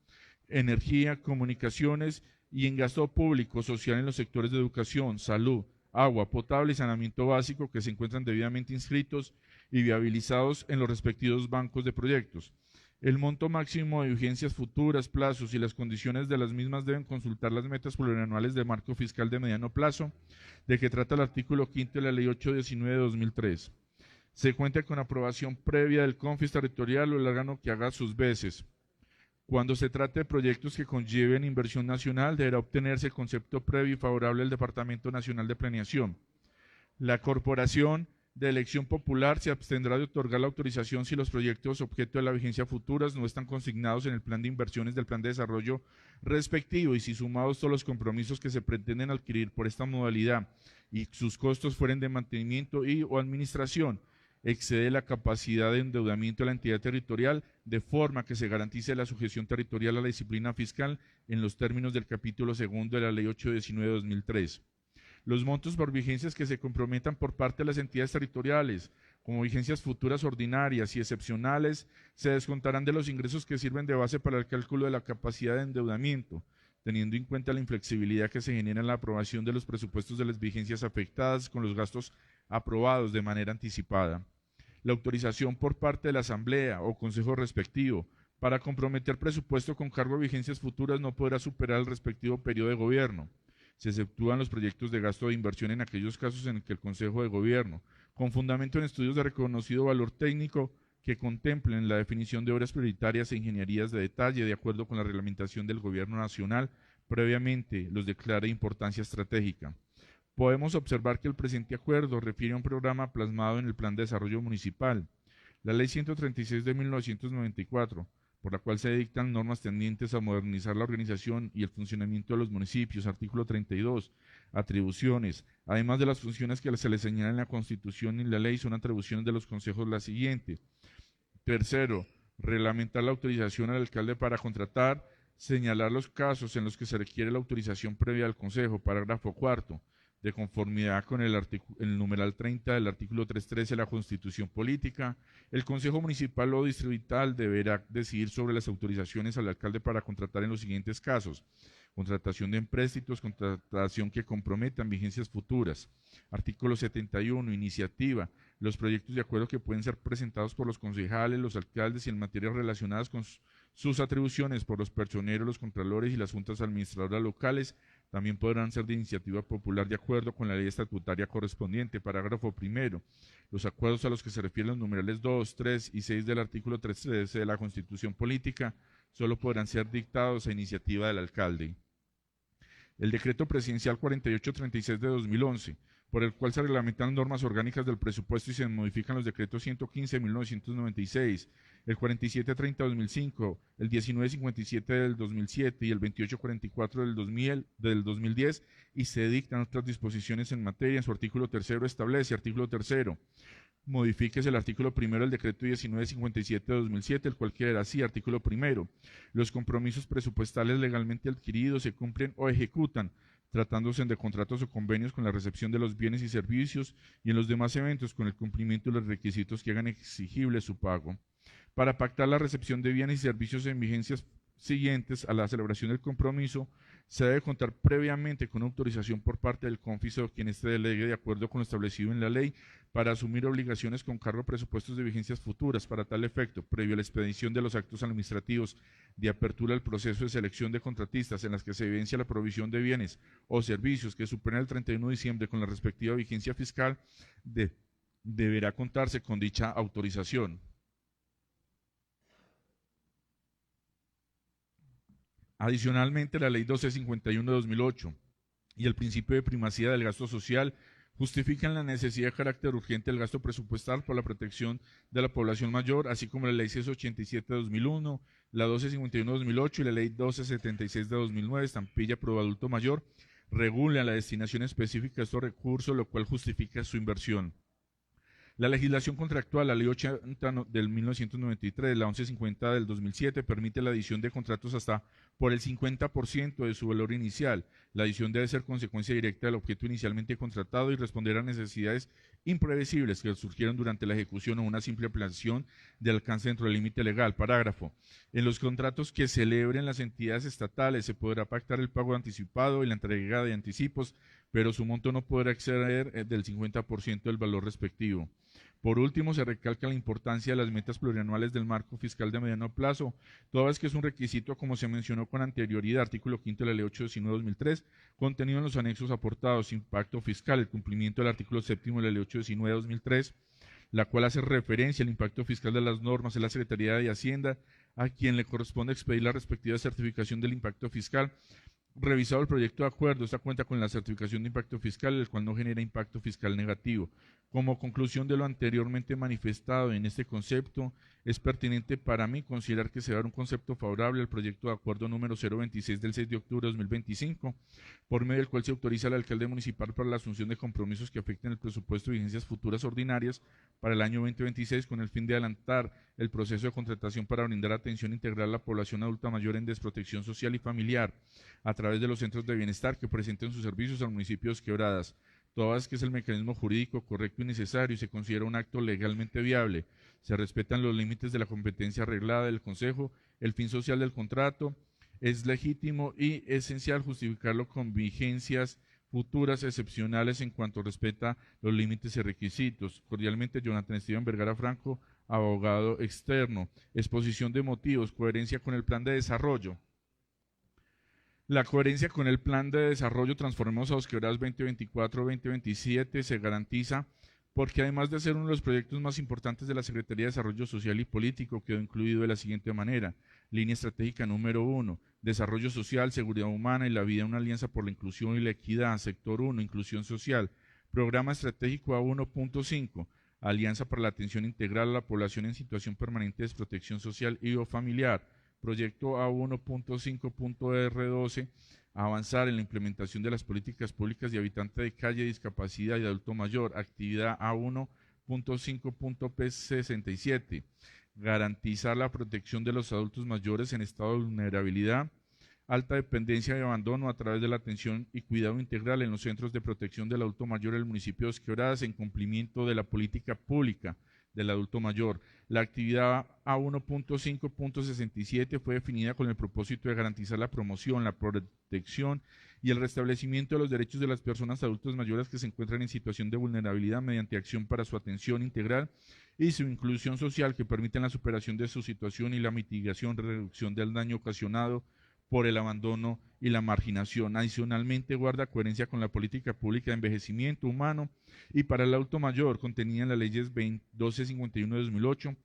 energía, comunicaciones y en gasto público social en los sectores de educación, salud, agua potable y saneamiento básico que se encuentran debidamente inscritos y viabilizados en los respectivos bancos de proyectos. El monto máximo de vigencias futuras, plazos y las condiciones de las mismas deben consultar las metas plurianuales de marco fiscal de mediano plazo, de que trata el artículo 5 de la Ley 819 de 2003. Se cuenta con aprobación previa del CONFIS territorial o el órgano que haga sus veces. Cuando se trate de proyectos que conlleven inversión nacional, deberá obtenerse concepto previo y favorable del Departamento Nacional de Planeación. La Corporación de Elección Popular se abstendrá de otorgar la autorización si los proyectos objeto de la vigencia futuras no están consignados en el plan de inversiones del plan de desarrollo respectivo y si sumados todos los compromisos que se pretenden adquirir por esta modalidad y sus costos fueren de mantenimiento y o administración, excede la capacidad de endeudamiento de la entidad territorial, de forma que se garantice la sujeción territorial a la disciplina fiscal en los términos del capítulo segundo de la Ley 819 de 2003. Los montos por vigencias que se comprometan por parte de las entidades territoriales, como vigencias futuras ordinarias y excepcionales, se descontarán de los ingresos que sirven de base para el cálculo de la capacidad de endeudamiento, teniendo en cuenta la inflexibilidad que se genera en la aprobación de los presupuestos de las vigencias afectadas con los gastos aprobados de manera anticipada. La autorización por parte de la Asamblea o Consejo respectivo para comprometer presupuesto con cargo a vigencias futuras no podrá superar el respectivo periodo de gobierno. Se exceptúan los proyectos de gasto de inversión en aquellos casos en que el Consejo de Gobierno, con fundamento en estudios de reconocido valor técnico que contemplen la definición de obras prioritarias e ingenierías de detalle de acuerdo con la reglamentación del Gobierno Nacional, previamente los declare de importancia estratégica. Podemos observar que el presente acuerdo refiere a un programa plasmado en el Plan de Desarrollo Municipal, la Ley 136 de 1994, por la cual se dictan normas tendientes a modernizar la organización y el funcionamiento de los municipios, artículo 32, atribuciones, además de las funciones que se les señalan en la Constitución y en la ley, son atribuciones de los consejos las siguientes. Tercero, reglamentar la autorización al alcalde para contratar, señalar los casos en los que se requiere la autorización previa del consejo, parágrafo cuarto, de conformidad con el numeral 30 del artículo 313 de la Constitución Política, el Consejo Municipal o Distrital deberá decidir sobre las autorizaciones al alcalde para contratar en los siguientes casos: contratación de empréstitos, contratación que comprometan vigencias futuras. Artículo 71, iniciativa. Los proyectos de acuerdo que pueden ser presentados por los concejales, los alcaldes y en materias relacionadas con sus atribuciones por los personeros, los contralores y las juntas administradoras locales también podrán ser de iniciativa popular de acuerdo con la ley estatutaria correspondiente. Parágrafo primero. Los acuerdos a los que se refieren los numerales 2, 3 y 6 del artículo 313 de la Constitución Política solo podrán ser dictados a iniciativa del alcalde. El decreto presidencial 4836 de 2011, por el cual se reglamentan normas orgánicas del presupuesto y se modifican los decretos 115 de 1996, el 4730 de 2005, el 1957 del 2007 y el 2844 del 2010, y se dictan otras disposiciones en materia. En su artículo tercero establece: artículo tercero, modifíquese el artículo primero del decreto 1957 de 2007, el cual quedará así: artículo primero, los compromisos presupuestales legalmente adquiridos se cumplen o ejecutan tratándose de contratos o convenios con la recepción de los bienes y servicios y en los demás eventos con el cumplimiento de los requisitos que hagan exigible su pago. Para pactar la recepción de bienes y servicios en vigencias siguientes a la celebración del compromiso, se debe contar previamente con autorización por parte del cónfice o quien éste delegue de acuerdo con lo establecido en la ley para asumir obligaciones con cargo a presupuestos de vigencias futuras. Para tal efecto, previo a la expedición de los actos administrativos de apertura del proceso de selección de contratistas en las que se evidencia la provisión de bienes o servicios que superen el 31 de diciembre con la respectiva vigencia fiscal, deberá contarse con dicha autorización. Adicionalmente, la Ley 1251 de 2008 y el principio de primacía del gasto social justifican la necesidad de carácter urgente del gasto presupuestal por la protección de la población mayor, así como la Ley 687 de 2001, la 1251 de 2008 y la Ley 1276 de 2009, estampilla pro adulto mayor, regulan la destinación específica de estos recursos, lo cual justifica su inversión. La legislación contractual, la Ley 80 del 1993, la 1150 del 2007, permite la adición de contratos hasta por el 50% de su valor inicial. La adición debe ser consecuencia directa del objeto inicialmente contratado y responder a necesidades imprevisibles que surgieron durante la ejecución o una simple ampliación de alcance dentro del límite legal. Parágrafo. En los contratos que celebren las entidades estatales se podrá pactar el pago anticipado y la entrega de anticipos, pero su monto no podrá exceder del 50% del valor respectivo. Por último, se recalca la importancia de las metas plurianuales del marco fiscal de mediano plazo, toda vez que es un requisito, como se mencionó con anterioridad, artículo 5 de la Ley 819/2003, contenido en los anexos aportados, impacto fiscal, el cumplimiento del artículo 7 de la Ley 819/2003, la cual hace referencia al impacto fiscal de las normas en la Secretaría de Hacienda, a quien le corresponde expedir la respectiva certificación del impacto fiscal, Revisado el proyecto de acuerdo, esta cuenta con la certificación de impacto fiscal, el cual no genera impacto fiscal negativo. Como conclusión de lo anteriormente manifestado en este concepto, es pertinente para mí considerar que se da un concepto favorable al proyecto de acuerdo número 026 del 6 de octubre de 2025, por medio del cual se autoriza al alcalde municipal para la asunción de compromisos que afecten el presupuesto de vigencias futuras ordinarias para el año 2026 con el fin de adelantar el proceso de contratación para brindar atención integral a la población adulta mayor en desprotección social y familiar a través de los centros de bienestar que presenten sus servicios al municipio de Dos Quebradas, toda vez que es el mecanismo jurídico correcto y necesario y se considera un acto legalmente viable. Se respetan los límites de la competencia arreglada del Consejo, el fin social del contrato, es legítimo y esencial justificarlo con vigencias futuras excepcionales en cuanto respeta los límites y requisitos. Cordialmente, Jonathan Steven Vergara Franco, abogado externo. Exposición de motivos, coherencia con el plan de desarrollo. La coherencia con el plan de desarrollo Transformemos a Dos Quebradas 2024-2027 se garantiza porque además de ser uno de los proyectos más importantes de la Secretaría de Desarrollo Social y Político, quedó incluido de la siguiente manera: línea estratégica número 1, desarrollo social, seguridad humana y la vida, una alianza por la inclusión y la equidad, sector 1, inclusión social, programa estratégico A1.5, alianza para la atención integral a la población en situación permanente de desprotección social y o familiar, proyecto A1.5.R12, avanzar en la implementación de las políticas públicas de habitante de calle, discapacidad y adulto mayor, actividad A1.5.P67, garantizar la protección de los adultos mayores en estado de vulnerabilidad, alta dependencia y abandono a través de la atención y cuidado integral en los centros de protección del adulto mayor del municipio de Dos Quebradas en cumplimiento de la política pública del adulto mayor. La actividad A1.5.67 fue definida con el propósito de garantizar la promoción, la protección y el restablecimiento de los derechos de las personas adultas mayores que se encuentran en situación de vulnerabilidad mediante acción para su atención integral y su inclusión social que permiten la superación de su situación y la mitigación, reducción del daño ocasionado por el abandono y la marginación. Adicionalmente, guarda coherencia con la política pública de envejecimiento humano y para el adulto mayor, contenida en las leyes 1251 de 2008,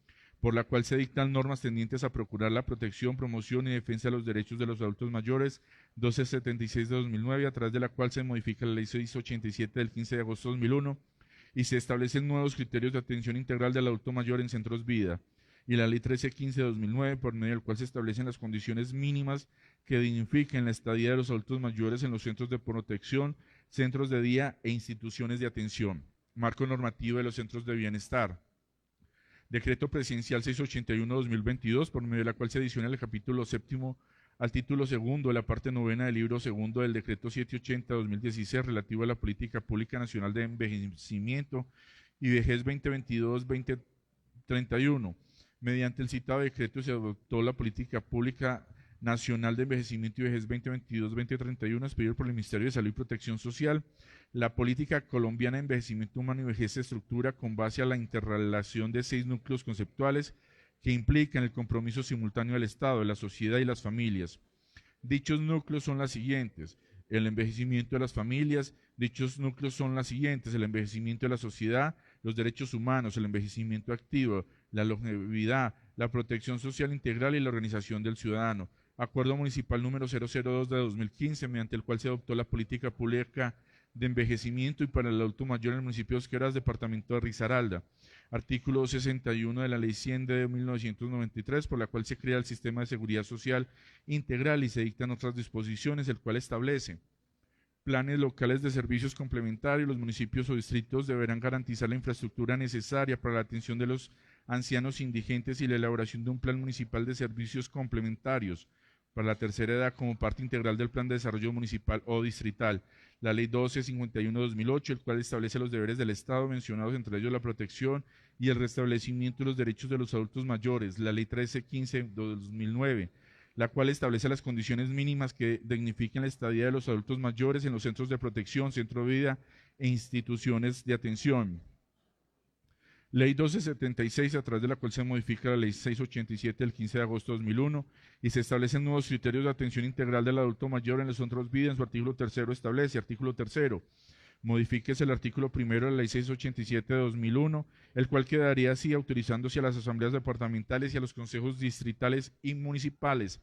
por la cual se dictan normas tendientes a procurar la protección, promoción y defensa de los derechos de los adultos mayores, 1276 de 2009, a través de la cual se modifica la ley 687 del 15 de agosto de 2001 y se establecen nuevos criterios de atención integral del adulto mayor en centros vida, y la ley 1315 de 2009, por medio del cual se establecen las condiciones mínimas que dignifiquen la estadía de los adultos mayores en los centros de protección, centros de día e instituciones de atención. Marco normativo de los centros de bienestar. Decreto presidencial 681-2022, por medio de la cual se adiciona el capítulo séptimo al título segundo de la parte novena del libro segundo del decreto 780-2016 relativo a la política pública nacional de envejecimiento y vejez 2022-2031. Mediante el citado decreto se adoptó la política pública nacional de envejecimiento y vejez 2022-2031, expedido por el Ministerio de Salud y Protección Social. La política colombiana de envejecimiento humano y vejez se estructura con base a la interrelación de 6 núcleos conceptuales que implican el compromiso simultáneo del Estado, de la sociedad y las familias. Dichos núcleos son las siguientes: el envejecimiento de las familias. Dichos núcleos son las siguientes: el envejecimiento de la sociedad, los derechos humanos, el envejecimiento activo, la longevidad, la protección social integral y la organización del ciudadano. Acuerdo municipal número 002 de 2015, mediante el cual se adoptó la política pública de envejecimiento y para el adulto mayor en el municipio de Dos Quebradas, departamento de Risaralda. Artículo 61 de la Ley 100 de 1993, por la cual se crea el Sistema de Seguridad Social Integral y se dictan otras disposiciones, el cual establece planes locales de servicios complementarios. Los municipios o distritos deberán garantizar la infraestructura necesaria para la atención de los ancianos indigentes y la elaboración de un plan municipal de servicios complementarios para la tercera edad como parte integral del plan de desarrollo municipal o distrital. La Ley 1251-2008, el cual establece los deberes del Estado mencionados, entre ellos la protección y el restablecimiento de los derechos de los adultos mayores. La Ley 1315-2009, la cual establece las condiciones mínimas que dignifiquen la estadía de los adultos mayores en los centros de protección, centro de vida e instituciones de atención. Ley 1276, a través de la cual se modifica la Ley 687 del 15 de agosto de 2001 y se establecen nuevos criterios de atención integral del adulto mayor en los centros vida. En su artículo tercero establece: artículo tercero, modifíquese el artículo primero de la Ley 687 de 2001, el cual quedaría así: autorizándose a las asambleas departamentales y a los consejos distritales y municipales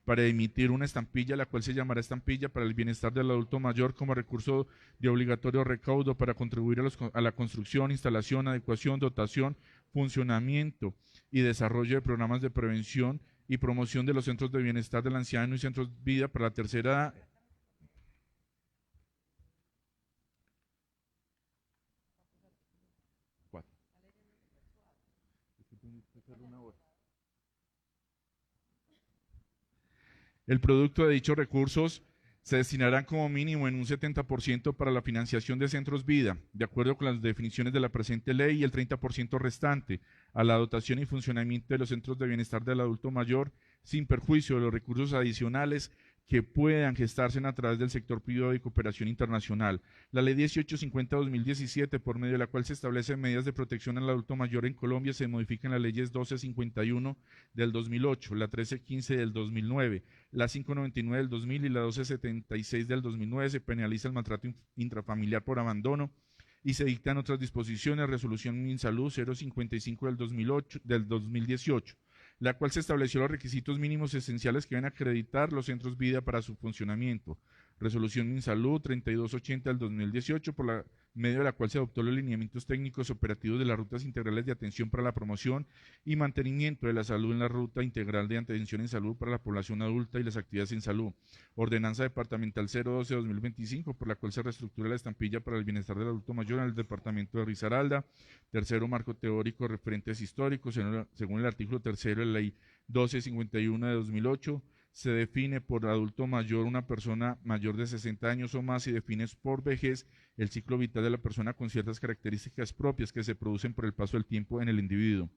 para emitir una estampilla, la cual se llamará estampilla para el bienestar del adulto mayor como recurso de obligatorio recaudo para contribuir a la construcción, instalación, adecuación, dotación, funcionamiento y desarrollo de programas de prevención y promoción de los centros de bienestar del anciano y centros de vida para la tercera edad. El producto de dichos recursos se destinarán como mínimo en un 70% para la financiación de centros vida, de acuerdo con las definiciones de la presente ley, y el 30% restante a la dotación y funcionamiento de los centros de bienestar del adulto mayor, sin perjuicio de los recursos adicionales que puedan gestarse a través del sector privado y cooperación internacional. La Ley 1850-2017, por medio de la cual se establecen medidas de protección al adulto mayor en Colombia, se modifican las leyes 1251 del 2008, la 1315 del 2009, la 599 del 2000 y la 1276 del 2009. Se penaliza el maltrato intrafamiliar por abandono y se dictan otras disposiciones. Resolución MinSalud 055 del 2018. La cual se estableció los requisitos mínimos esenciales que deben acreditar los centros vida para su funcionamiento. Resolución MinSalud 3280 del 2018, por medio de la cual se adoptó los lineamientos técnicos operativos de las rutas integrales de atención para la promoción y mantenimiento de la salud en la ruta integral de atención en salud para la población adulta y las actividades en salud. Ordenanza departamental 012-2025, por la cual se reestructura la estampilla para el bienestar del adulto mayor en el departamento de Risaralda. Tercero, marco teórico de referentes históricos, según el artículo tercero de la ley 1251 de 2008. Se define por adulto mayor una persona mayor de 60 años o más y define por vejez el ciclo vital de la persona con ciertas características propias que se producen por el paso del tiempo en el individuo.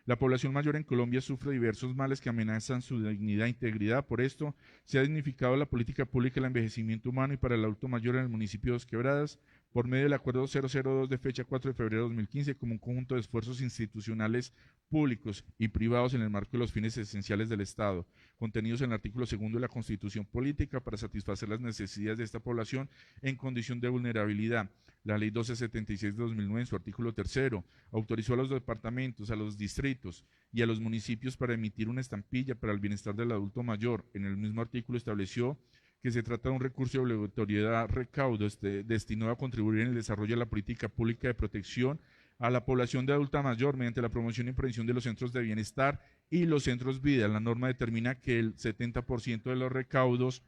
La población mayor en Colombia sufre diversos males que amenazan su dignidad e integridad. Por esto, se ha dignificado la política pública del envejecimiento humano y para el adulto mayor en el municipio de Dos Quebradas, por medio del Acuerdo 002 de fecha 4 de febrero de 2015, como un conjunto de esfuerzos institucionales públicos y privados en el marco de los fines esenciales del Estado, contenidos en el artículo 2 de la Constitución Política para satisfacer las necesidades de esta población en condición de vulnerabilidad. La Ley 1276 de 2009, en su artículo 3, autorizó a los departamentos, a los distritos y a los municipios para emitir una estampilla para el bienestar del adulto mayor. En el mismo artículo estableció que se trata de un recurso de obligatoriedad recaudo destinado a contribuir en el desarrollo de la política pública de protección a la población de adulta mayor mediante la promoción y prevención de los centros de bienestar y los centros vida. La norma determina que el 70% de los recaudos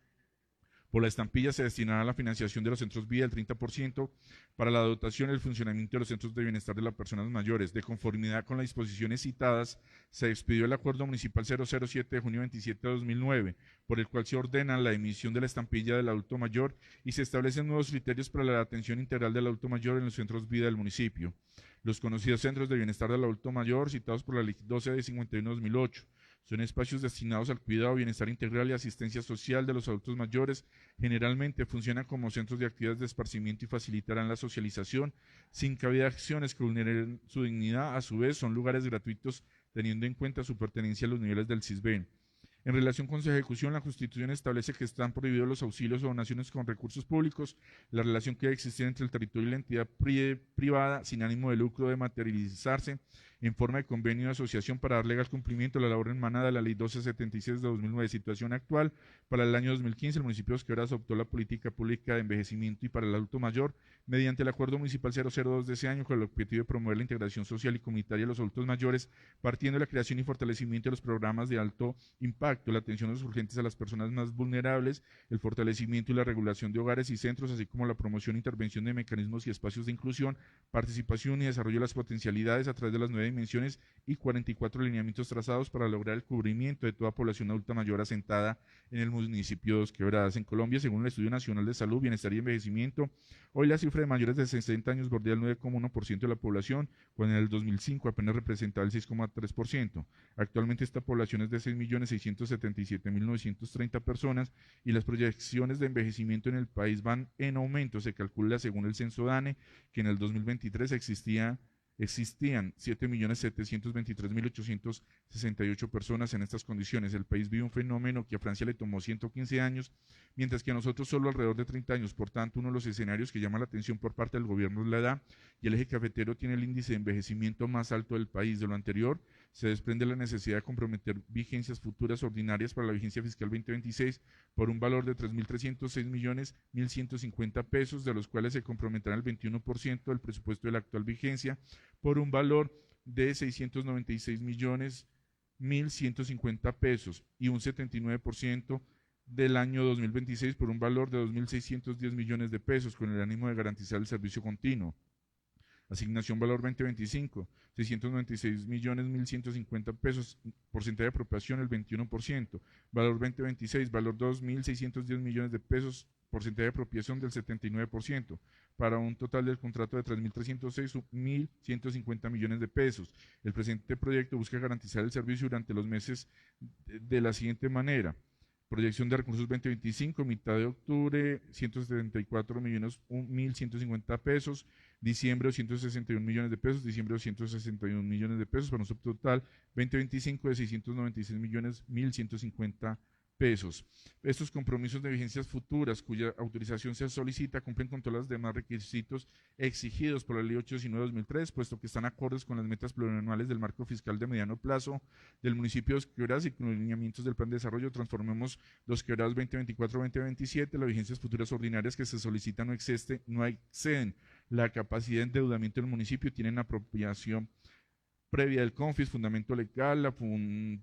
por la estampilla se destinará a la financiación de los centros vida, el 30% para la dotación y el funcionamiento de los centros de bienestar de las personas mayores. De conformidad con las disposiciones citadas, se expidió el Acuerdo Municipal 007 de junio 27 de 2009, por el cual se ordena la emisión de la estampilla del adulto mayor y se establecen nuevos criterios para la atención integral del adulto mayor en los centros vida del municipio. Los conocidos centros de bienestar del adulto mayor, citados por la Ley 12 de 51 de 2008, son espacios destinados al cuidado, bienestar integral y asistencia social de los adultos mayores. Generalmente funcionan como centros de actividades de esparcimiento y facilitarán la socialización sin cabida de acciones que vulneren su dignidad. A su vez, son lugares gratuitos teniendo en cuenta su pertenencia a los niveles del CISBEN. En relación con su ejecución, la Constitución establece que están prohibidos los auxilios o donaciones con recursos públicos. La relación que debe existir entre el territorio y la entidad privada sin ánimo de lucro debe materializarse en forma de convenio de asociación para dar legal cumplimiento a la labor emanada de la Ley 1276 de 2009. Situación actual: para el año 2015, el municipio de Dos Quebradas adoptó la política pública de envejecimiento y para el adulto mayor mediante el Acuerdo Municipal 002 de ese año, con el objetivo de promover la integración social y comunitaria de los adultos mayores, partiendo de la creación y fortalecimiento de los programas de alto impacto, la atención de los urgentes a las personas más vulnerables, el fortalecimiento y la regulación de hogares y centros, así como la promoción e intervención de mecanismos y espacios de inclusión, participación y desarrollo de las potencialidades a través de las 9 dimensiones y 44 lineamientos trazados para lograr el cubrimiento de toda población adulta mayor asentada en el municipio de Dos Quebradas. En Colombia, según el Estudio Nacional de Salud, Bienestar y Envejecimiento, hoy la cifra de mayores de 60 años bordea el 9,1% de la población, cuando en el 2005 apenas representaba el 6,3%. Actualmente esta población es de 6.677.930 personas y las proyecciones de envejecimiento en el país van en aumento. Se calcula, según el Censo DANE, que en el 2023 existían 7.723.868 personas en estas condiciones. El país vive un fenómeno que a Francia le tomó 115 años, mientras que a nosotros solo alrededor de 30 años. Por tanto, uno de los escenarios que llama la atención por parte del gobierno es la edad, y el eje cafetero tiene el índice de envejecimiento más alto del país. De lo anterior, se desprende la necesidad de comprometer vigencias futuras ordinarias para la vigencia fiscal 2026 por un valor de 3.306.150 pesos, de los cuales se comprometerán el 21% del presupuesto de la actual vigencia por un valor de 696.150 pesos y un 79% del año 2026 por un valor de 2.610 millones de pesos, con el ánimo de garantizar el servicio continuo. Asignación valor 2025, 696.150 pesos, porcentaje de apropiación el 21%. Valor 2026, valor 2.610 millones de pesos, porcentaje de apropiación del 79%, para un total del contrato de 3.306.150 millones de pesos. El presente proyecto busca garantizar el servicio durante los meses de la siguiente manera. Proyección de recursos 2025, mitad de octubre, 174.150 pesos, diciembre 261 millones de pesos, diciembre 261 millones de pesos, para un subtotal 2025 de 696.150 pesos. Estos compromisos de vigencias futuras, cuya autorización se solicita, cumplen con todos los demás requisitos exigidos por la Ley 819/2003, puesto que están acordes con las metas plurianuales del marco fiscal de mediano plazo del municipio de Dos Quebradas y con los lineamientos del Plan de Desarrollo Transformemos Dos Quebradas 2024-2027. Las vigencias futuras ordinarias que se solicitan no exceden la capacidad de endeudamiento del municipio y tienen apropiación previa del CONFIS, fundamento legal. La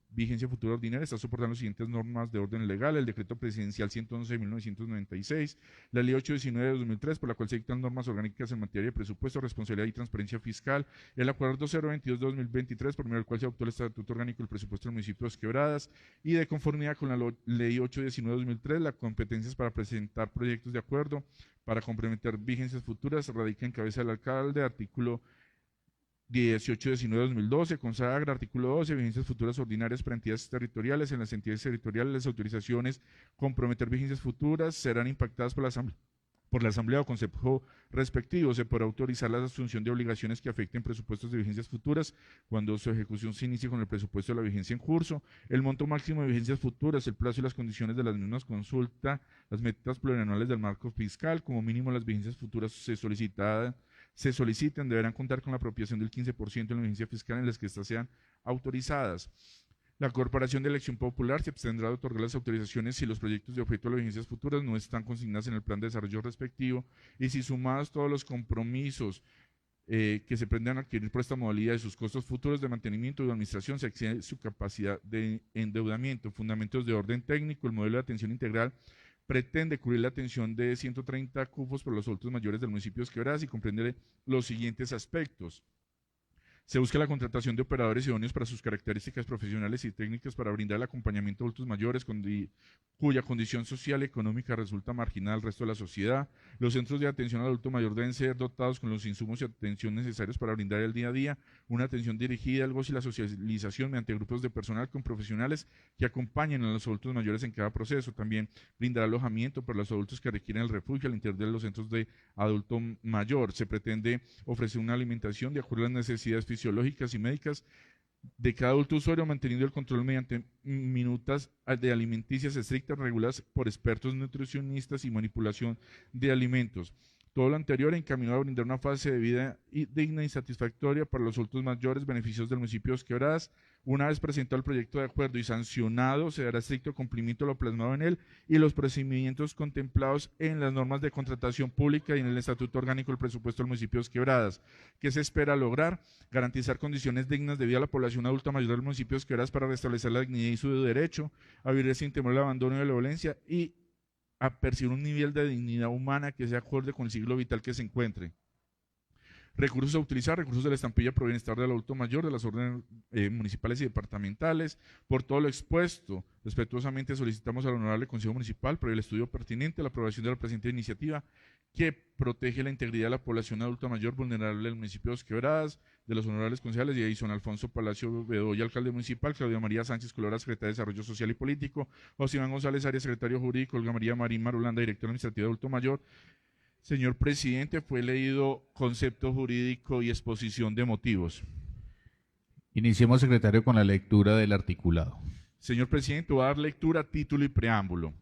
vigencia futura ordinaria está soportando las siguientes normas de orden legal: el decreto presidencial 111 de 1996, la ley 819 de 2003, por la cual se dictan normas orgánicas en materia de presupuesto, responsabilidad y transparencia fiscal, el acuerdo 022 de 2023, por medio del cual se adoptó el estatuto orgánico del presupuesto del municipio de Dos Quebradas, y de conformidad con la ley 819 de 2003, las competencias para presentar proyectos de acuerdo para complementar vigencias futuras radica en cabeza del alcalde. Artículo 1819-2012, consagra artículo 12, vigencias futuras ordinarias para entidades territoriales. En las entidades territoriales, las autorizaciones comprometer vigencias futuras serán impactadas por la asamblea o consejo respectivo. Se podrá autorizar la asunción de obligaciones que afecten presupuestos de vigencias futuras cuando su ejecución se inicie con el presupuesto de la vigencia en curso. El monto máximo de vigencias futuras, el plazo y las condiciones de las mismas, consulta las metas plurianuales del marco fiscal. Como mínimo, las vigencias futuras se soliciten deberán contar con la apropiación del 15% en la vigencia fiscal en las que éstas sean autorizadas. La Corporación de Elección Popular se abstendrá de otorgar las autorizaciones si los proyectos de objeto de las vigencias futuras no están consignados en el plan de desarrollo respectivo y si, sumados todos los compromisos que se pretenden adquirir por esta modalidad de sus costos futuros de mantenimiento y de administración, se excede su capacidad de endeudamiento. Fundamentos de orden técnico: el modelo de atención integral pretende cubrir la atención de 130 cupos por los adultos mayores del municipio de Dos Quebradas y comprende los siguientes aspectos. Se busca la contratación de operadores idóneos para sus características profesionales y técnicas para brindar el acompañamiento a adultos mayores cuya condición social y económica resulta marginal al resto de la sociedad. Los centros de atención al adulto mayor deben ser dotados con los insumos y atención necesarios para brindar el día a día una atención dirigida al goce y la socialización mediante grupos de personal con profesionales que acompañen a los adultos mayores en cada proceso. También brindará alojamiento para los adultos que requieren el refugio al interior de los centros de adulto mayor. Se pretende ofrecer una alimentación de acuerdo a las necesidades fisiológicas y médicas de cada adulto usuario, manteniendo el control mediante minutas de alimenticias estrictas reguladas por expertos nutricionistas y manipulación de alimentos. Todo lo anterior encaminado a brindar una fase de vida digna y satisfactoria para los adultos mayores, beneficios del municipio de Dos Quebradas. Una vez presentado el proyecto de acuerdo y sancionado, se dará estricto cumplimiento a lo plasmado en él y los procedimientos contemplados en las normas de contratación pública y en el estatuto orgánico del presupuesto del municipio de Dos Quebradas. ¿Qué se espera lograr? Garantizar condiciones dignas de vida a la población adulta mayor del municipio de Dos Quebradas para restablecer la dignidad y su derecho a vivir sin temor al abandono y a la violencia y a percibir un nivel de dignidad humana que sea acorde con el siglo vital que se encuentre. Recursos a utilizar: recursos de la estampilla pro bienestar del adulto mayor de las órdenes municipales y departamentales. Por todo lo expuesto, respetuosamente solicitamos al Honorable Consejo Municipal, por el estudio pertinente, la aprobación de la presente iniciativa que protege la integridad de la población adulta mayor vulnerable del municipio de Dos Quebradas, de los honorables concejales de Edison Alfonso Palacio Bedoya, alcalde municipal; Claudia María Sánchez Colora, secretaria de Desarrollo Social y Político; José Iván González Arias, secretario jurídico; Olga María Marín Marulanda, directora administrativa de adulto mayor. Señor presidente, fue leído concepto jurídico y exposición de motivos. Iniciemos, secretario, con la lectura del articulado. Señor presidente, voy a dar lectura, título y preámbulo.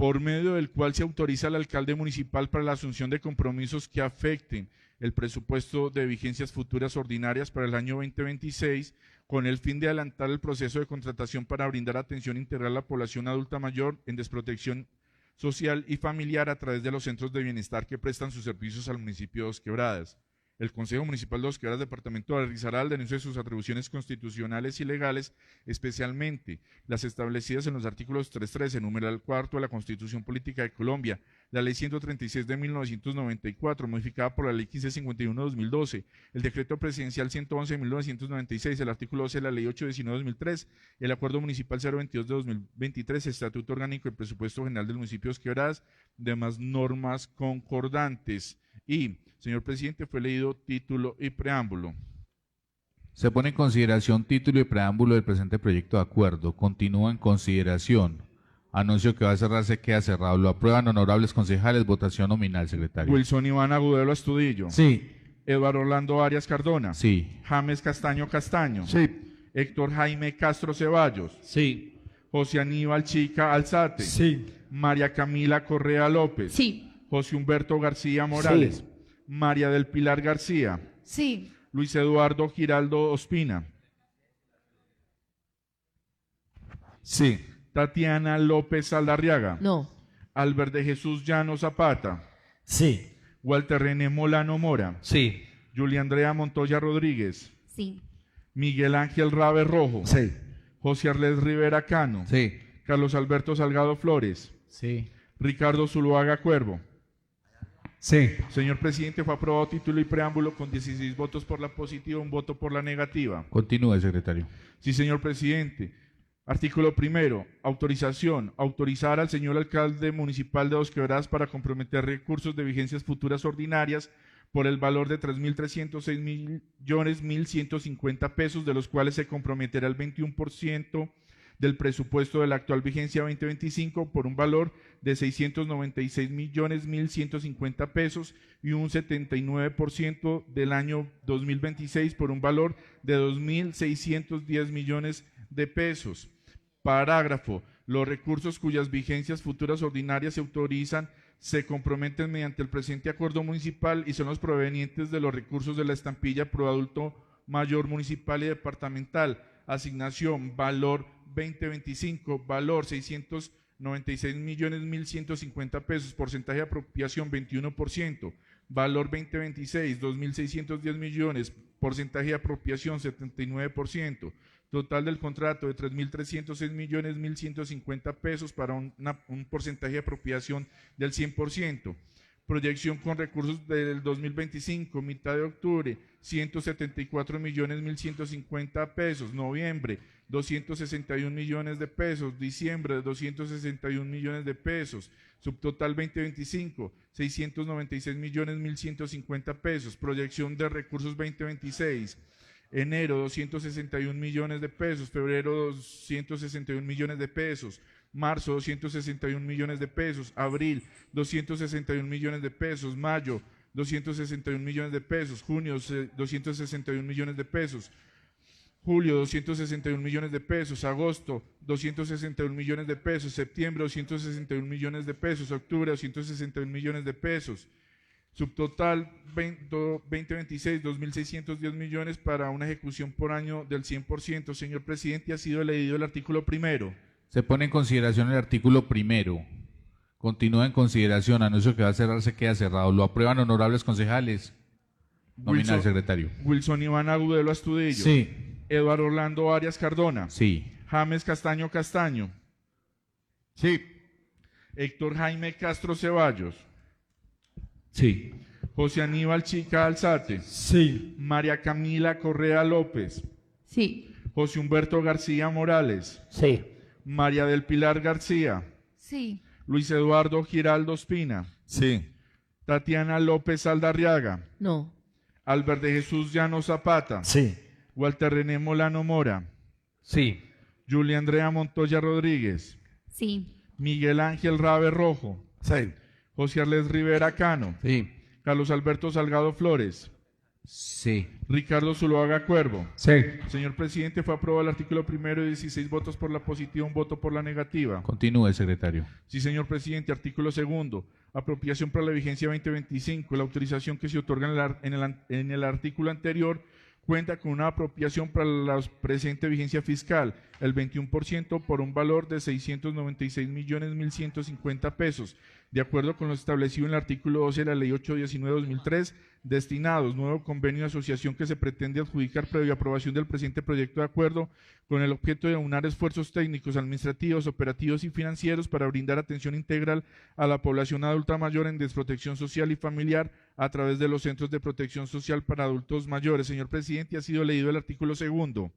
por medio del cual se autoriza al alcalde municipal para la asunción de compromisos que afecten el presupuesto de vigencias futuras ordinarias para el año 2026, con el fin de adelantar el proceso de contratación para brindar atención integral a la población adulta mayor en desprotección social y familiar a través de los centros de bienestar que prestan sus servicios al municipio de Dos Quebradas. El Consejo Municipal de Dos Quebradas Departamento realizará el denuncio de sus atribuciones constitucionales y legales, especialmente las establecidas en los artículos 313, numeral 4 de la Constitución Política de Colombia, la Ley 136 de 1994, modificada por la Ley 1551 de 2012, el Decreto Presidencial 111 de 1996, el artículo 12 de la Ley 819 de 2003, el Acuerdo Municipal 022 de 2023, Estatuto Orgánico y Presupuesto General del Municipio de Dos Quebradas, demás normas concordantes. Y, señor presidente, fue leído título y preámbulo. Se pone en consideración título y preámbulo del presente proyecto de acuerdo. Continúa en consideración. Anuncio que va a cerrarse, queda cerrado. Lo aprueban honorables concejales. Votación nominal, secretario. Wilson Iván Agudelo Astudillo. Sí. Eduardo Orlando Arias Cardona. Sí. James Castaño Castaño. Sí. Héctor Jaime Castro Ceballos. Sí. José Aníbal Chica Alzate. Sí. María Camila Correa López. Sí. José Humberto García Morales. Sí. María del Pilar García. Sí. Luis Eduardo Giraldo Ospina. Sí. Tatiana López Aldarriaga. No. Albert de Jesús Llano Zapata. Sí. Walter René Molano Mora. Sí. Julia Andrea Montoya Rodríguez. Sí. Miguel Ángel Rabe Rojo. Sí. José Arles Rivera Cano. Sí. Carlos Alberto Salgado Flores. Sí. Ricardo Zuluaga Cuervo. Sí. Señor presidente, fue aprobado título y preámbulo con 16 votos por la positiva, 1 voto por la negativa. Continúe, secretario. Sí, señor presidente. Artículo primero. Autorización. Autorizar al señor alcalde municipal de Dos Quebradas para comprometer recursos de vigencias futuras ordinarias por el valor de 3.306.150 pesos, de los cuales se comprometerá el 21% del presupuesto de la actual vigencia 2025 por un valor de 696.150 pesos y un 79% del año 2026 por un valor de 2.610 millones de pesos. Parágrafo. Los recursos cuyas vigencias futuras ordinarias se autorizan se comprometen mediante el presente acuerdo municipal y son los provenientes de los recursos de la estampilla pro adulto mayor municipal y departamental. Asignación, valor 2025, valor 696.150 pesos, porcentaje de apropiación 21%, valor 2026, 2.610 millones, porcentaje de apropiación 79%, total del contrato de 3.306.150 pesos para un porcentaje de apropiación del 100%. Proyección con recursos del 2025, mitad de octubre, 174.150 pesos, noviembre, 261 millones de pesos, diciembre, 261 millones de pesos, subtotal 2025, 696.150 pesos, proyección de recursos 2026, enero, 261 millones de pesos, febrero, 261 millones de pesos, marzo, 261 millones de pesos, abril, 261 millones de pesos, mayo, 261 millones de pesos, junio, 261 millones de pesos, julio, 261 millones de pesos, agosto, 261 millones de pesos, septiembre, 261 millones de pesos, octubre, 261 millones de pesos, subtotal 2026, 2.610 millones para una ejecución por año del 100%. Señor presidente, ha sido leído el artículo primero. Se pone en consideración el artículo primero. Continúa en consideración. Anuncio que va a cerrarse, queda cerrado. Lo aprueban honorables concejales. Nominal, secretario. Wilson Iván Agudelo Astudillo. Sí. Eduardo Orlando Arias Cardona. Sí. James Castaño Castaño. Sí. Héctor Jaime Castro Ceballos. Sí. José Aníbal Chica Alzate. Sí. María Camila Correa López. Sí. José Humberto García Morales. Sí. María del Pilar García. Sí. Luis Eduardo Giraldo Ospina. Sí. Tatiana López Aldarriaga. No. Albert de Jesús Llano Zapata. Sí. Walter René Molano Mora. Sí. Julia Andrea Montoya Rodríguez. Sí. Miguel Ángel Rabe Rojo. Sí. José Arles Rivera Cano. Sí. Carlos Alberto Salgado Flores. Sí. Ricardo Zuluaga Cuervo. Sí. Señor presidente, fue aprobado el artículo primero, 16 votos por la positiva, 1 voto por la negativa. Continúe, secretario. Sí, señor presidente. Artículo segundo, apropiación para la vigencia 2025. La autorización que se otorga en el artículo anterior cuenta con una apropiación para la presente vigencia fiscal, el 21% por un valor de 696.150.000 pesos, de acuerdo con lo establecido en el artículo 12 de la Ley 819/2003, destinados, nuevo convenio de asociación que se pretende adjudicar previa aprobación del presente proyecto de acuerdo, con el objeto de aunar esfuerzos técnicos, administrativos, operativos y financieros para brindar atención integral a la población adulta mayor en desprotección social y familiar a través de los centros de protección social para adultos mayores. Señor presidente, ha sido leído el artículo segundo.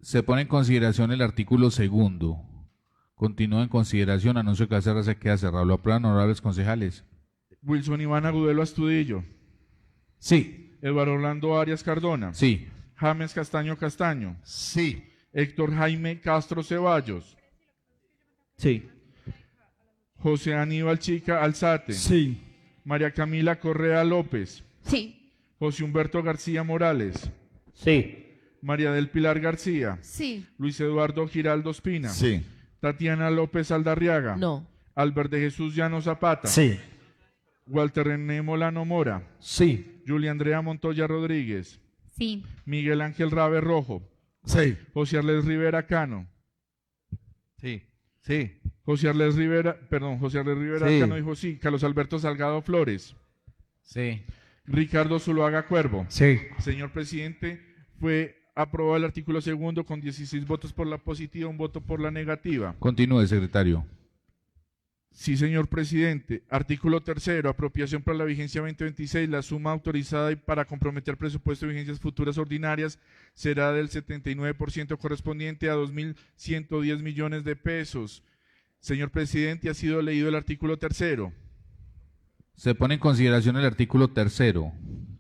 Se pone en consideración el artículo segundo. Continúa en consideración. Anuncio que se queda cerrado. Lo aprueban, honorables concejales. Wilson Iván Agudelo Astudillo. Sí. Eduardo Orlando Arias Cardona. Sí. James Castaño Castaño. Sí. Héctor Jaime Castro Ceballos. Sí. José Aníbal Chica Alzate. Sí. María Camila Correa López. Sí. José Humberto García Morales. Sí. María del Pilar García. Sí. Luis Eduardo Giraldo Espina. Sí. Tatiana López Aldarriaga. No. Albert de Jesús Llano Zapata. Sí. Walter René Molano Mora. Sí. Julia Andrea Montoya Rodríguez. Sí. Miguel Ángel Rabe Rojo. Sí. José Arles Rivera Cano. Sí. Sí. José Arles Rivera Sí. Cano dijo sí. Carlos Alberto Salgado Flores. Sí. Ricardo Zuluaga Cuervo. Sí. Señor presidente, fue aprobado el artículo segundo con 16 votos por la positiva, 1 voto por la negativa. Continúe, secretario. Sí, señor presidente. Artículo tercero, apropiación para la vigencia 2026. La suma autorizada y para comprometer presupuesto de vigencias futuras ordinarias será del 79% correspondiente a 2.110 millones de pesos. Señor presidente, ha sido leído el artículo tercero. Se pone en consideración el artículo tercero.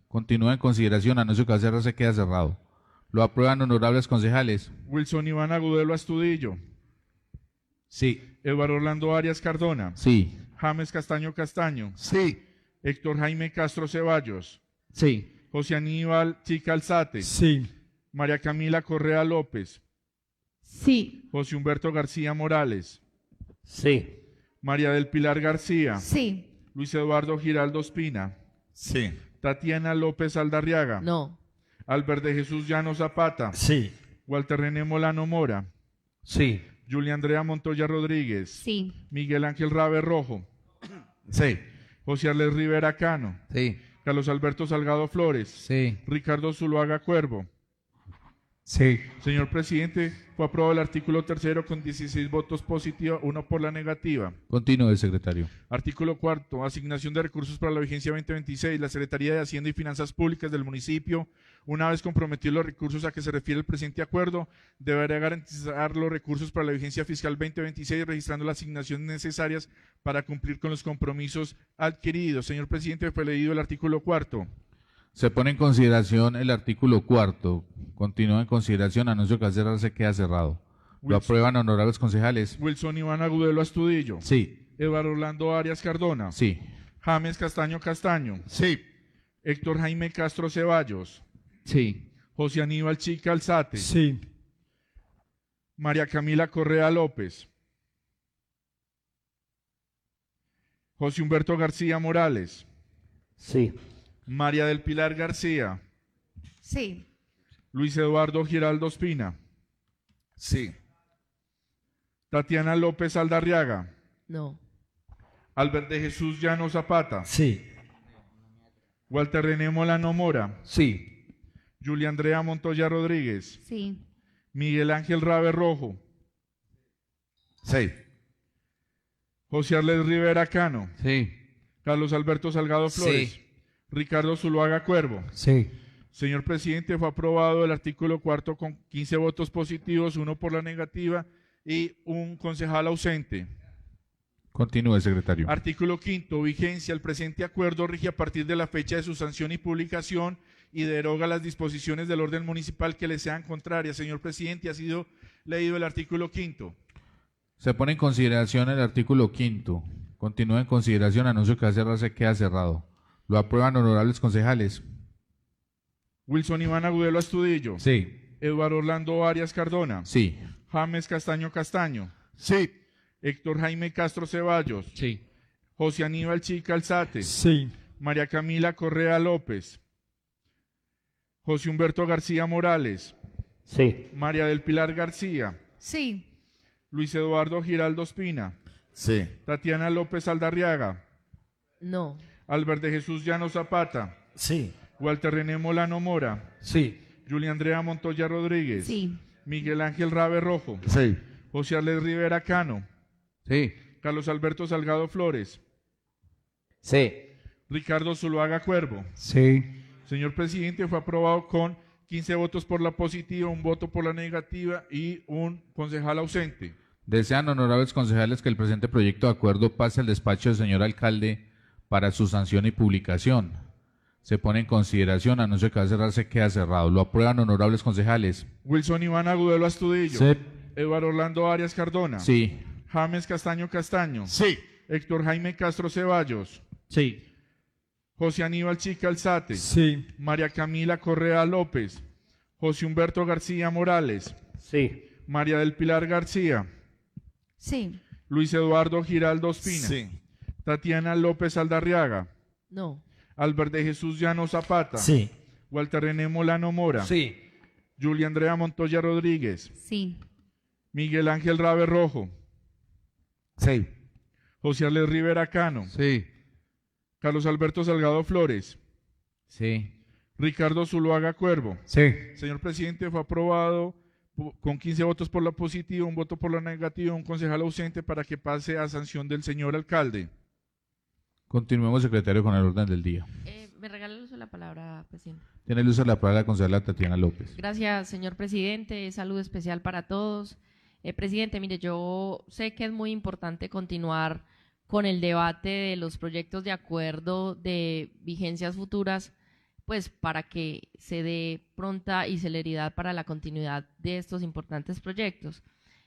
Continúa en consideración. Anuncio que se queda cerrado. Lo aprueban, honorables concejales. Wilson Iván Agudelo Astudillo. Sí. Eduardo Orlando Arias Cardona. Sí. James Castaño Castaño. Sí. Héctor Jaime Castro Ceballos. Sí. José Aníbal Chica Alzate. Sí. María Camila Correa López. Sí. José Humberto García Morales. Sí. María del Pilar García. Sí. Luis Eduardo Giraldo Espina. Sí. Tatiana López Aldarriaga. No. Albert de Jesús Llano Zapata. Sí. Walter René Molano Mora. Sí. Julia Andrea Montoya Rodríguez. Sí. Miguel Ángel Rabe Rojo. Sí. José Arles Rivera Cano. Sí. Carlos Alberto Salgado Flores. Sí. Ricardo Zuluaga Cuervo. Sí. Señor presidente, fue aprobado el artículo tercero con 16 votos positivos, 1 por la negativa. Continúe, secretario. Artículo cuarto, asignación de recursos para la vigencia 2026. La Secretaría de Hacienda y Finanzas Públicas del municipio, una vez comprometidos los recursos a que se refiere el presente acuerdo, deberá garantizar los recursos para la vigencia fiscal 2026, registrando las asignaciones necesarias para cumplir con los compromisos adquiridos. Señor presidente, fue leído el artículo cuarto. Se pone en consideración el artículo cuarto. Continúa en consideración. Anuncio que se queda cerrado. Lo aprueban, honorables concejales. Wilson Iván Agudelo Astudillo. Sí. Eduardo Orlando Arias Cardona. Sí. James Castaño Castaño. Sí. Héctor Jaime Castro Ceballos. Sí. José Aníbal Chica Alzate. Sí. María Camila Correa López. José Humberto García Morales. Sí. María del Pilar García. Sí. Luis Eduardo Giraldo Espina. Sí. Tatiana López Aldarriaga. No. Albert de Jesús Llano Zapata. Sí. Walter René Molano Mora. Sí. Julia Andrea Montoya Rodríguez. Sí. Miguel Ángel Rabe Rojo. Sí. José Arles Rivera Cano. Sí. Carlos Alberto Salgado Flores. Sí. Ricardo Zuluaga Cuervo. Sí. Señor presidente, fue aprobado el artículo cuarto con 15 votos positivos, 1 por la negativa y un concejal ausente. Continúe, secretario. Artículo quinto, vigencia. El presente acuerdo rige a partir de la fecha de su sanción y publicación y deroga las disposiciones del orden municipal que le sean contrarias. Señor presidente, ha sido leído el artículo quinto. Se pone en consideración el artículo quinto. Continúa en consideración. Anuncio que se queda cerrado. Lo aprueban honorables concejales. Wilson Iván Agudelo Astudillo. Sí. Eduardo Orlando Arias Cardona. Sí. James Castaño Castaño. Sí. Héctor Jaime Castro Ceballos. Sí. José Aníbal Chica Alzate. Sí. María Camila Correa López. José Humberto García Morales. Sí. María del Pilar García. Sí. Luis Eduardo Giraldo Espina. Sí. Tatiana López Aldarriaga. No. Albert de Jesús Llano Zapata. Sí. Walter René Molano Mora. Sí. Julia Andrea Montoya Rodríguez. Sí. Miguel Ángel Rabe Rojo. Sí. José Arles Rivera Cano. Sí. Carlos Alberto Salgado Flores. Sí. Ricardo Zuluaga Cuervo. Sí. Señor presidente, fue aprobado con 15 votos por la positiva, 1 voto por la negativa y 1 concejal ausente. Desean honorables concejales que el presente proyecto de acuerdo pase al despacho del señor alcalde para su sanción y publicación. Se pone en consideración, anuncio que va a cerrarse, queda cerrado. Lo aprueban honorables concejales. Wilson Iván Agudelo Astudillo. Sí. Eduardo Orlando Arias Cardona. Sí. James Castaño Castaño. Sí. Héctor Jaime Castro Ceballos. Sí. José Aníbal Chica Alzate. Sí. María Camila Correa López. José Humberto García Morales. Sí. María del Pilar García. Sí. Luis Eduardo Giraldo Espina. Sí. Tatiana López Aldarriaga. No. Albert de Jesús Llano Zapata. Sí. Walter René Molano Mora. Sí. Julia Andrea Montoya Rodríguez. Sí. Miguel Ángel Rabe Rojo. Sí. José Arles Rivera Cano. Sí. Carlos Alberto Salgado Flores. Sí. Ricardo Zuluaga Cuervo. Sí. Señor presidente, fue aprobado con 15 votos por la positiva, 1 voto por la negativa, 1 concejal ausente para que pase a sanción del señor alcalde. Continuemos, secretario, con el orden del día. Me regala el uso de la palabra, presidente. Tiene el uso de la palabra la concejala Tatiana López. Gracias, señor presidente. Salud especial para todos. Presidente, mire, yo sé que es muy importante continuar con el debate de los proyectos de acuerdo de vigencias futuras, pues para que se dé pronta y celeridad para la continuidad de estos importantes proyectos.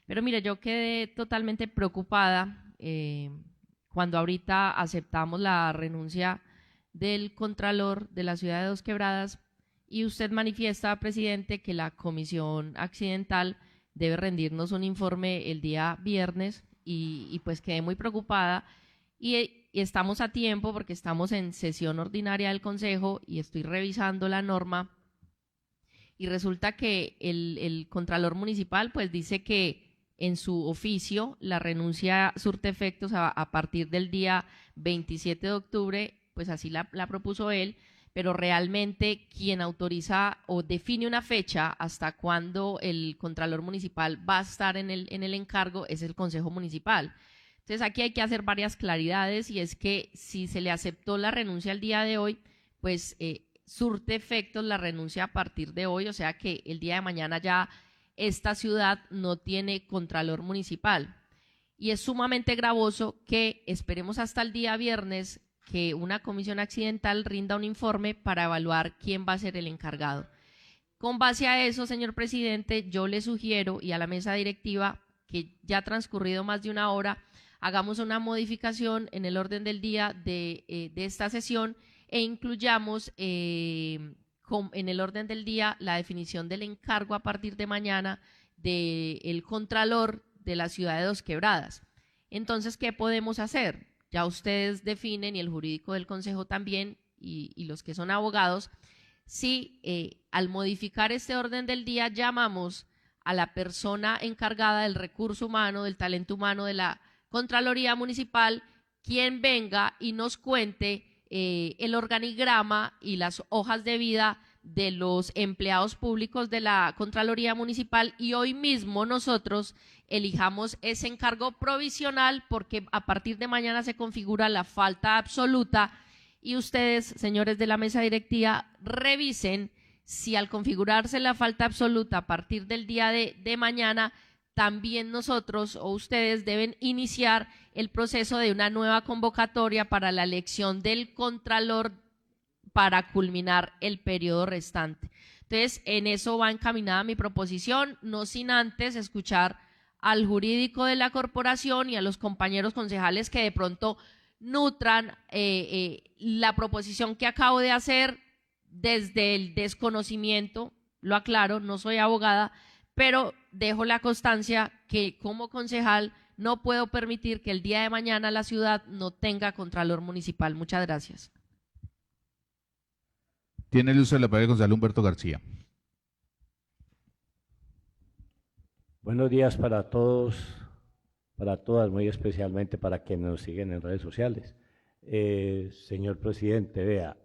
Pero mire, yo quedé totalmente preocupada cuando ahorita aceptamos la renuncia del Contralor de la ciudad de Dos Quebradas y usted manifiesta, presidente, que la comisión accidental debe rendirnos un informe el día viernes y pues quedé muy preocupada y estamos a tiempo porque estamos en sesión ordinaria del Consejo y estoy revisando la norma y resulta que el Contralor Municipal pues dice que en su oficio la renuncia surte efectos a partir del día 27 de octubre, pues así la propuso él, pero realmente quien autoriza o define una fecha hasta cuándo el Contralor Municipal va a estar en el encargo es el Consejo Municipal. Entonces aquí hay que hacer varias claridades y es que si se le aceptó la renuncia el día de hoy, pues surte efectos la renuncia a partir de hoy, o sea que el día de mañana ya esta ciudad no tiene Contralor Municipal. Y es sumamente gravoso que esperemos hasta el día viernes que una comisión accidental rinda un informe para evaluar quién va a ser el encargado. Con base a eso, señor presidente, yo le sugiero y a la mesa directiva que ya ha transcurrido más de 1 hora, hagamos una modificación en el orden del día de esta sesión e incluyamos en el orden del día la definición del encargo a partir de mañana del Contralor de la ciudad de Dos Quebradas. Entonces, ¿qué podemos hacer? Ya ustedes definen y el jurídico del Consejo también y los que son abogados, si al modificar este orden del día llamamos a la persona encargada del recurso humano, del talento humano de la Contraloría Municipal, quien venga y nos cuente el organigrama y las hojas de vida de los empleados públicos de la Contraloría Municipal y hoy mismo nosotros elijamos ese encargo provisional porque a partir de mañana se configura la falta absoluta y ustedes, señores de la mesa directiva, revisen si al configurarse la falta absoluta a partir del día de mañana también nosotros o ustedes deben iniciar el proceso de una nueva convocatoria para la elección del Contralor para culminar el periodo restante. Entonces, en eso va encaminada mi proposición, no sin antes escuchar al jurídico de la corporación y a los compañeros concejales que de pronto nutran la proposición que acabo de hacer desde el desconocimiento. Lo aclaro, no soy abogada, pero dejo la constancia que como concejal no puedo permitir que el día de mañana la ciudad no tenga contralor municipal. Muchas gracias. Tiene el uso de la palabra el concejal Humberto García. Buenos días para todos, para todas, muy especialmente para quienes nos siguen en redes sociales. Señor presidente, vea,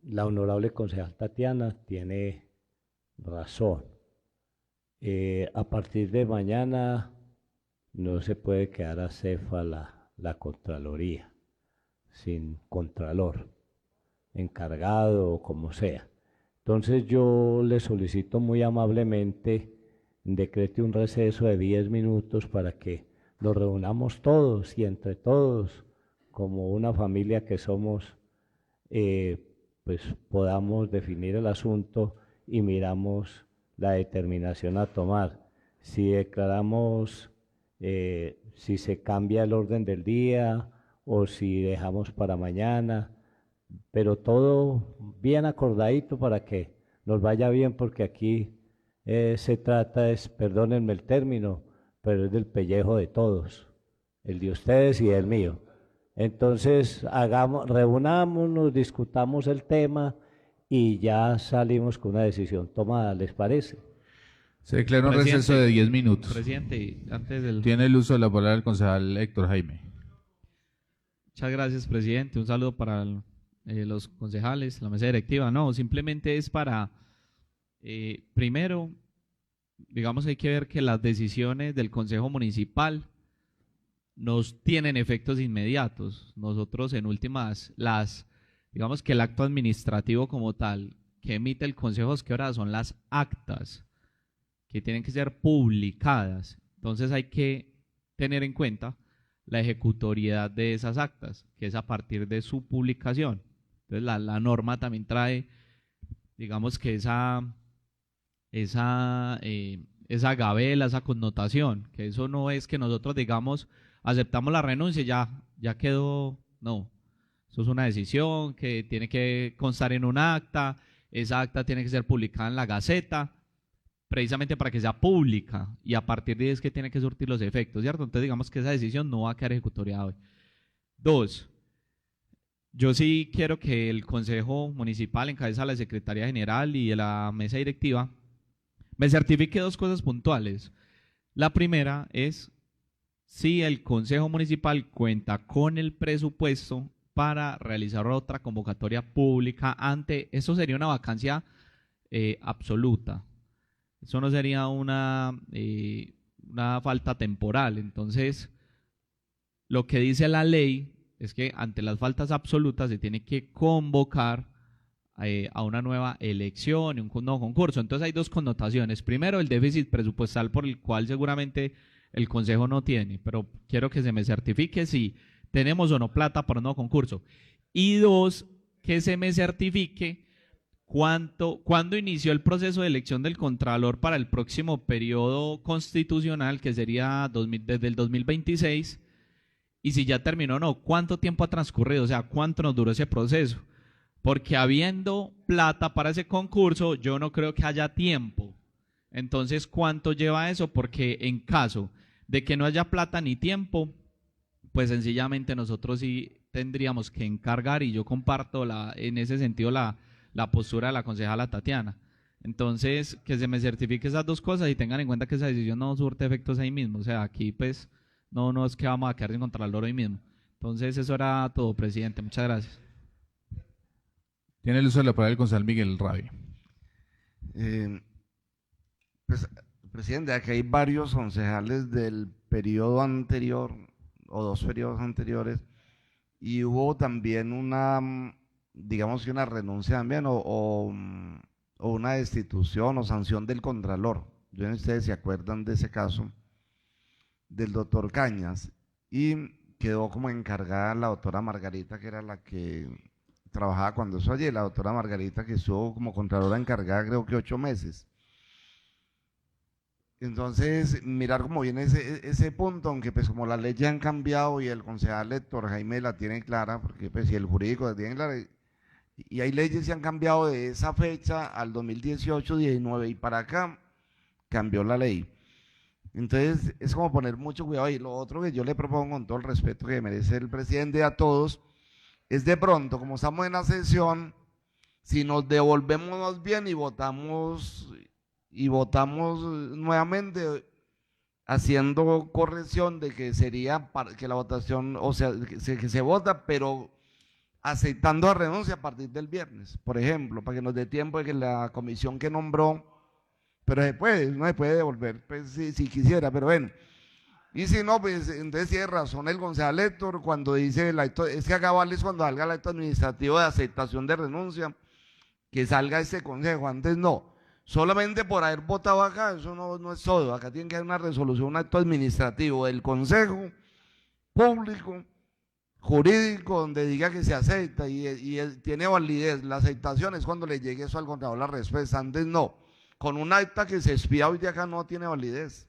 la honorable concejal Tatiana tiene razón. A partir de mañana no se puede quedar acéfala la Contraloría, sin contralor, encargado o como sea. Entonces yo le solicito muy amablemente decrete un receso de 10 minutos para que nos reunamos todos y entre todos, como una familia que somos, pues podamos definir el asunto y miramos la determinación a tomar. Si declaramos, si se cambia el orden del día o si dejamos para mañana, pero todo bien acordadito para que nos vaya bien, porque aquí se trata, perdónenme el término, pero es del pellejo de todos, el de ustedes y el mío. Entonces, reunámonos, discutamos el tema y ya salimos con una decisión tomada, ¿les parece? Se declara un receso de 10 minutos. Presidente, antes del... Tiene el uso de la palabra el concejal Héctor Jaime. Muchas gracias, presidente. Un saludo para los concejales, la mesa directiva. No, simplemente es para, primero, digamos, hay que ver que las decisiones del Consejo Municipal nos tienen efectos inmediatos. Nosotros en últimas, digamos que el acto administrativo como tal que emite el Consejo de Dos Quebradas son las actas que tienen que ser publicadas. Entonces hay que tener en cuenta la ejecutoriedad de esas actas, que es a partir de su publicación. Entonces la norma también trae, digamos que esa gabela, esa connotación, que eso no es que nosotros digamos aceptamos la renuncia y ya quedó, no. Eso es una decisión que tiene que constar en un acta, esa acta tiene que ser publicada en la Gaceta, precisamente para que sea pública, y a partir de ahí es que tiene que surtir los efectos, ¿cierto? Entonces digamos que esa decisión no va a quedar ejecutoriada hoy. 2. Yo sí quiero que el Consejo Municipal, en cabeza de la Secretaría General y de la mesa directiva, me certifique 2 cosas puntuales. La primera es si el Consejo Municipal cuenta con el presupuesto para realizar otra convocatoria pública eso sería una vacancia absoluta. Eso no sería una falta temporal. Entonces, lo que dice la ley es que ante las faltas absolutas se tiene que convocar a una nueva elección y un nuevo concurso. Entonces hay 2 connotaciones. Primero, el déficit presupuestal por el cual seguramente el Consejo no tiene, pero quiero que se me certifique si tenemos o no plata para un nuevo concurso. Y 2, que se me certifique cuándo inició el proceso de elección del Contralor para el próximo periodo constitucional, que sería desde el 2026, y si ya terminó o no, cuánto tiempo ha transcurrido, o sea, cuánto nos duró ese proceso. Porque habiendo plata para ese concurso, yo no creo que haya tiempo. Entonces, ¿cuánto lleva eso? Porque en caso de que no haya plata ni tiempo, pues sencillamente nosotros sí tendríamos que encargar, y yo comparto en ese sentido la postura de la concejala Tatiana. Entonces, que se me certifique esas 2 cosas y tengan en cuenta que esa decisión no surte efectos ahí mismo. O sea, aquí pues no es que vamos a quedar sin Contralor hoy mismo. Entonces, eso era todo, presidente. Muchas gracias. Tiene el uso de la palabra el concejal Miguel Rabie. Pues, presidente, aquí hay varios concejales del periodo anterior o 2 periodos anteriores, y hubo también digamos que una renuncia también o una destitución o sanción del Contralor. Yo no sé si ustedes se acuerdan de ese caso del doctor Cañas, y quedó como encargada la doctora Margarita, que era la que trabajaba cuando eso allí, la doctora Margarita, que estuvo como Contralora encargada creo que 8 meses. Entonces, mirar cómo viene ese punto, aunque pues como las leyes han cambiado y el concejal Héctor Jaime la tiene clara, porque pues si el jurídico la tiene clara, y hay leyes que han cambiado de esa fecha al 2018, 19 y para acá, cambió la ley. Entonces, es como poner mucho cuidado. Y lo otro que yo le propongo, con todo el respeto que merece el presidente a todos, es de pronto, como estamos en la sesión, si nos devolvemos bien y votamos nuevamente, haciendo corrección de que sería que la votación, o sea, que se vota, pero aceptando la renuncia a partir del viernes, por ejemplo, para que nos dé tiempo de que la comisión que nombró, pero no se puede devolver, pues si quisiera, pero bueno. Y si no, pues entonces tiene razón el concejal Héctor cuando dice, es que acá vale cuando salga el acto administrativo de aceptación de renuncia, que salga ese consejo, antes no. Solamente por haber votado acá, eso no es todo. Acá tiene que haber una resolución, un acto administrativo del consejo público, jurídico, donde diga que se acepta y tiene validez. La aceptación es cuando le llegue eso al contador la respuesta, antes no. Con un acta que se expida hoy de acá no tiene validez.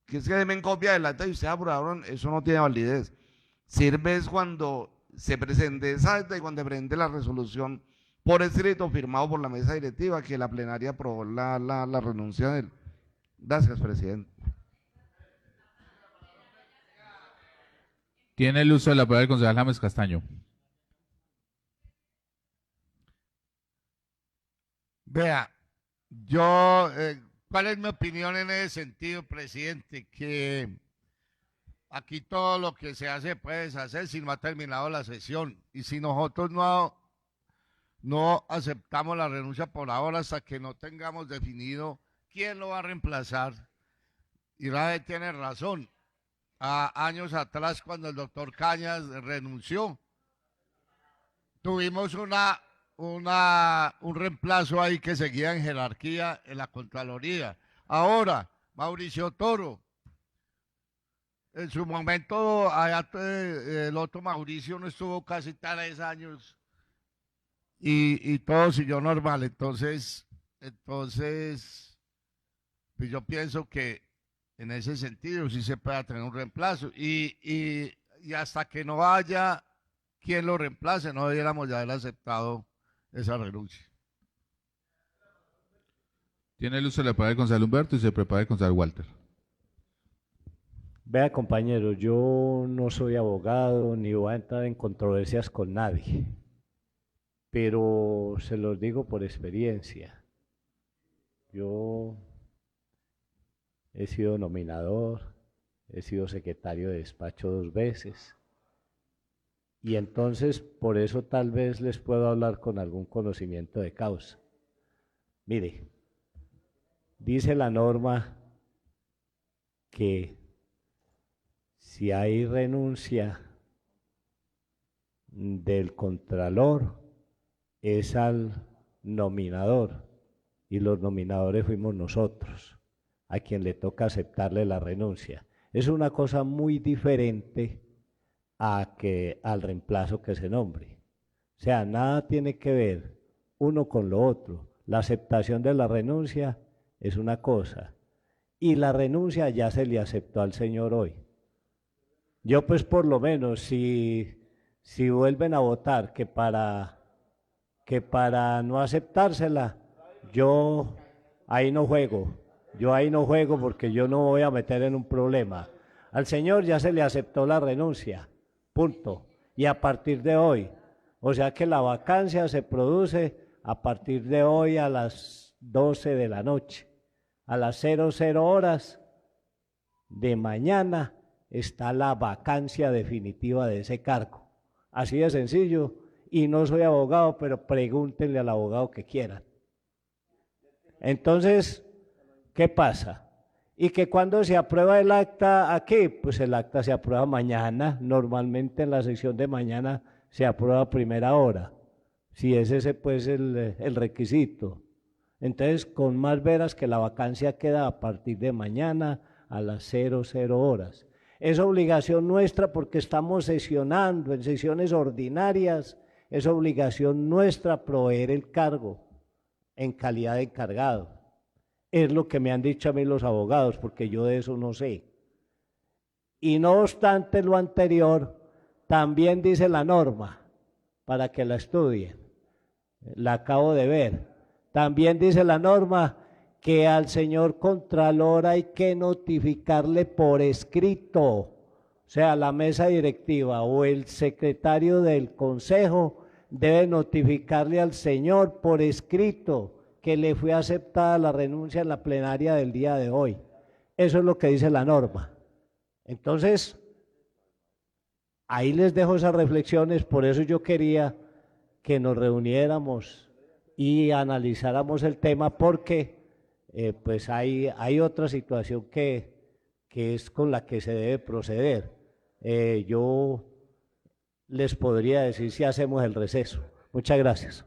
Que es que denme copia del acta y ustedes aprobaron, eso no tiene validez. Sirve es cuando se presente esa acta y cuando se presente la resolución por escrito firmado por la mesa directiva que la plenaria aprobó la renuncia de él. Gracias, presidente. Tiene el uso de la palabra el concejal James Castaño. Vea, ¿cuál es mi opinión en ese sentido, presidente? Que aquí todo lo que se hace puede deshacer si no ha terminado la sesión. Y si nosotros no aceptamos la renuncia por ahora hasta que no tengamos definido quién lo va a reemplazar, Irae tiene razón. Años atrás, cuando el doctor Cañas renunció, tuvimos un reemplazo ahí que seguía en jerarquía en la Contraloría. Ahora, Mauricio Toro, en su momento, el otro Mauricio no estuvo casi 3 años y todo siguió normal. Entonces, pues yo pienso que en ese sentido sí se puede tener un reemplazo y hasta que no haya quien lo reemplace, no debiéramos ya haber aceptado esa renuncia. Tiene el uso de la palabra el concejal Humberto y se prepara el concejal Walter. Vea, compañero, yo no soy abogado ni voy a entrar en controversias con nadie, pero se los digo por experiencia. Yo he sido nominador, he sido secretario de despacho 2 veces, y entonces por eso tal vez les puedo hablar con algún conocimiento de causa. Mire, dice la norma que si hay renuncia del contralor es al nominador, y los nominadores fuimos nosotros, a quien le toca aceptarle la renuncia. Es una cosa muy diferente al reemplazo que se nombre. O sea, nada tiene que ver uno con lo otro. La aceptación de la renuncia es una cosa, y la renuncia ya se le aceptó al señor hoy. Yo pues por lo menos, si vuelven a votar que para no aceptársela, yo ahí no juego. Yo ahí no juego porque yo no voy a meter en un problema. Al señor ya se le aceptó la renuncia, punto. Y a partir de hoy, o sea que la vacancia se produce a partir de hoy a las 12 de la noche. A las 00 horas de mañana está la vacancia definitiva de ese cargo. Así de sencillo, y no soy abogado, pero pregúntenle al abogado que quieran. Entonces, ¿qué pasa? Y que cuando se aprueba el acta aquí, pues el acta se aprueba mañana, normalmente en la sesión de mañana se aprueba a primera hora, si es ese pues el requisito. Entonces, con más veras que la vacancia queda a partir de mañana a las 00 horas. Es obligación nuestra porque estamos sesionando en sesiones ordinarias, es obligación nuestra proveer el cargo en calidad de encargado. Es lo que me han dicho a mí los abogados, porque yo de eso no sé. Y no obstante lo anterior, también dice la norma, para que la estudien, la acabo de ver. También dice la norma que al señor Contralor hay que notificarle por escrito, o sea, la mesa directiva o el secretario del consejo debe notificarle al señor por escrito que le fue aceptada la renuncia en la plenaria del día de hoy. Eso es lo que dice la norma. Entonces, ahí les dejo esas reflexiones, por eso yo quería que nos reuniéramos y analizáramos el tema, porque pues hay otra situación que es con la que se debe proceder. Yo les podría decir si hacemos el receso. Muchas gracias.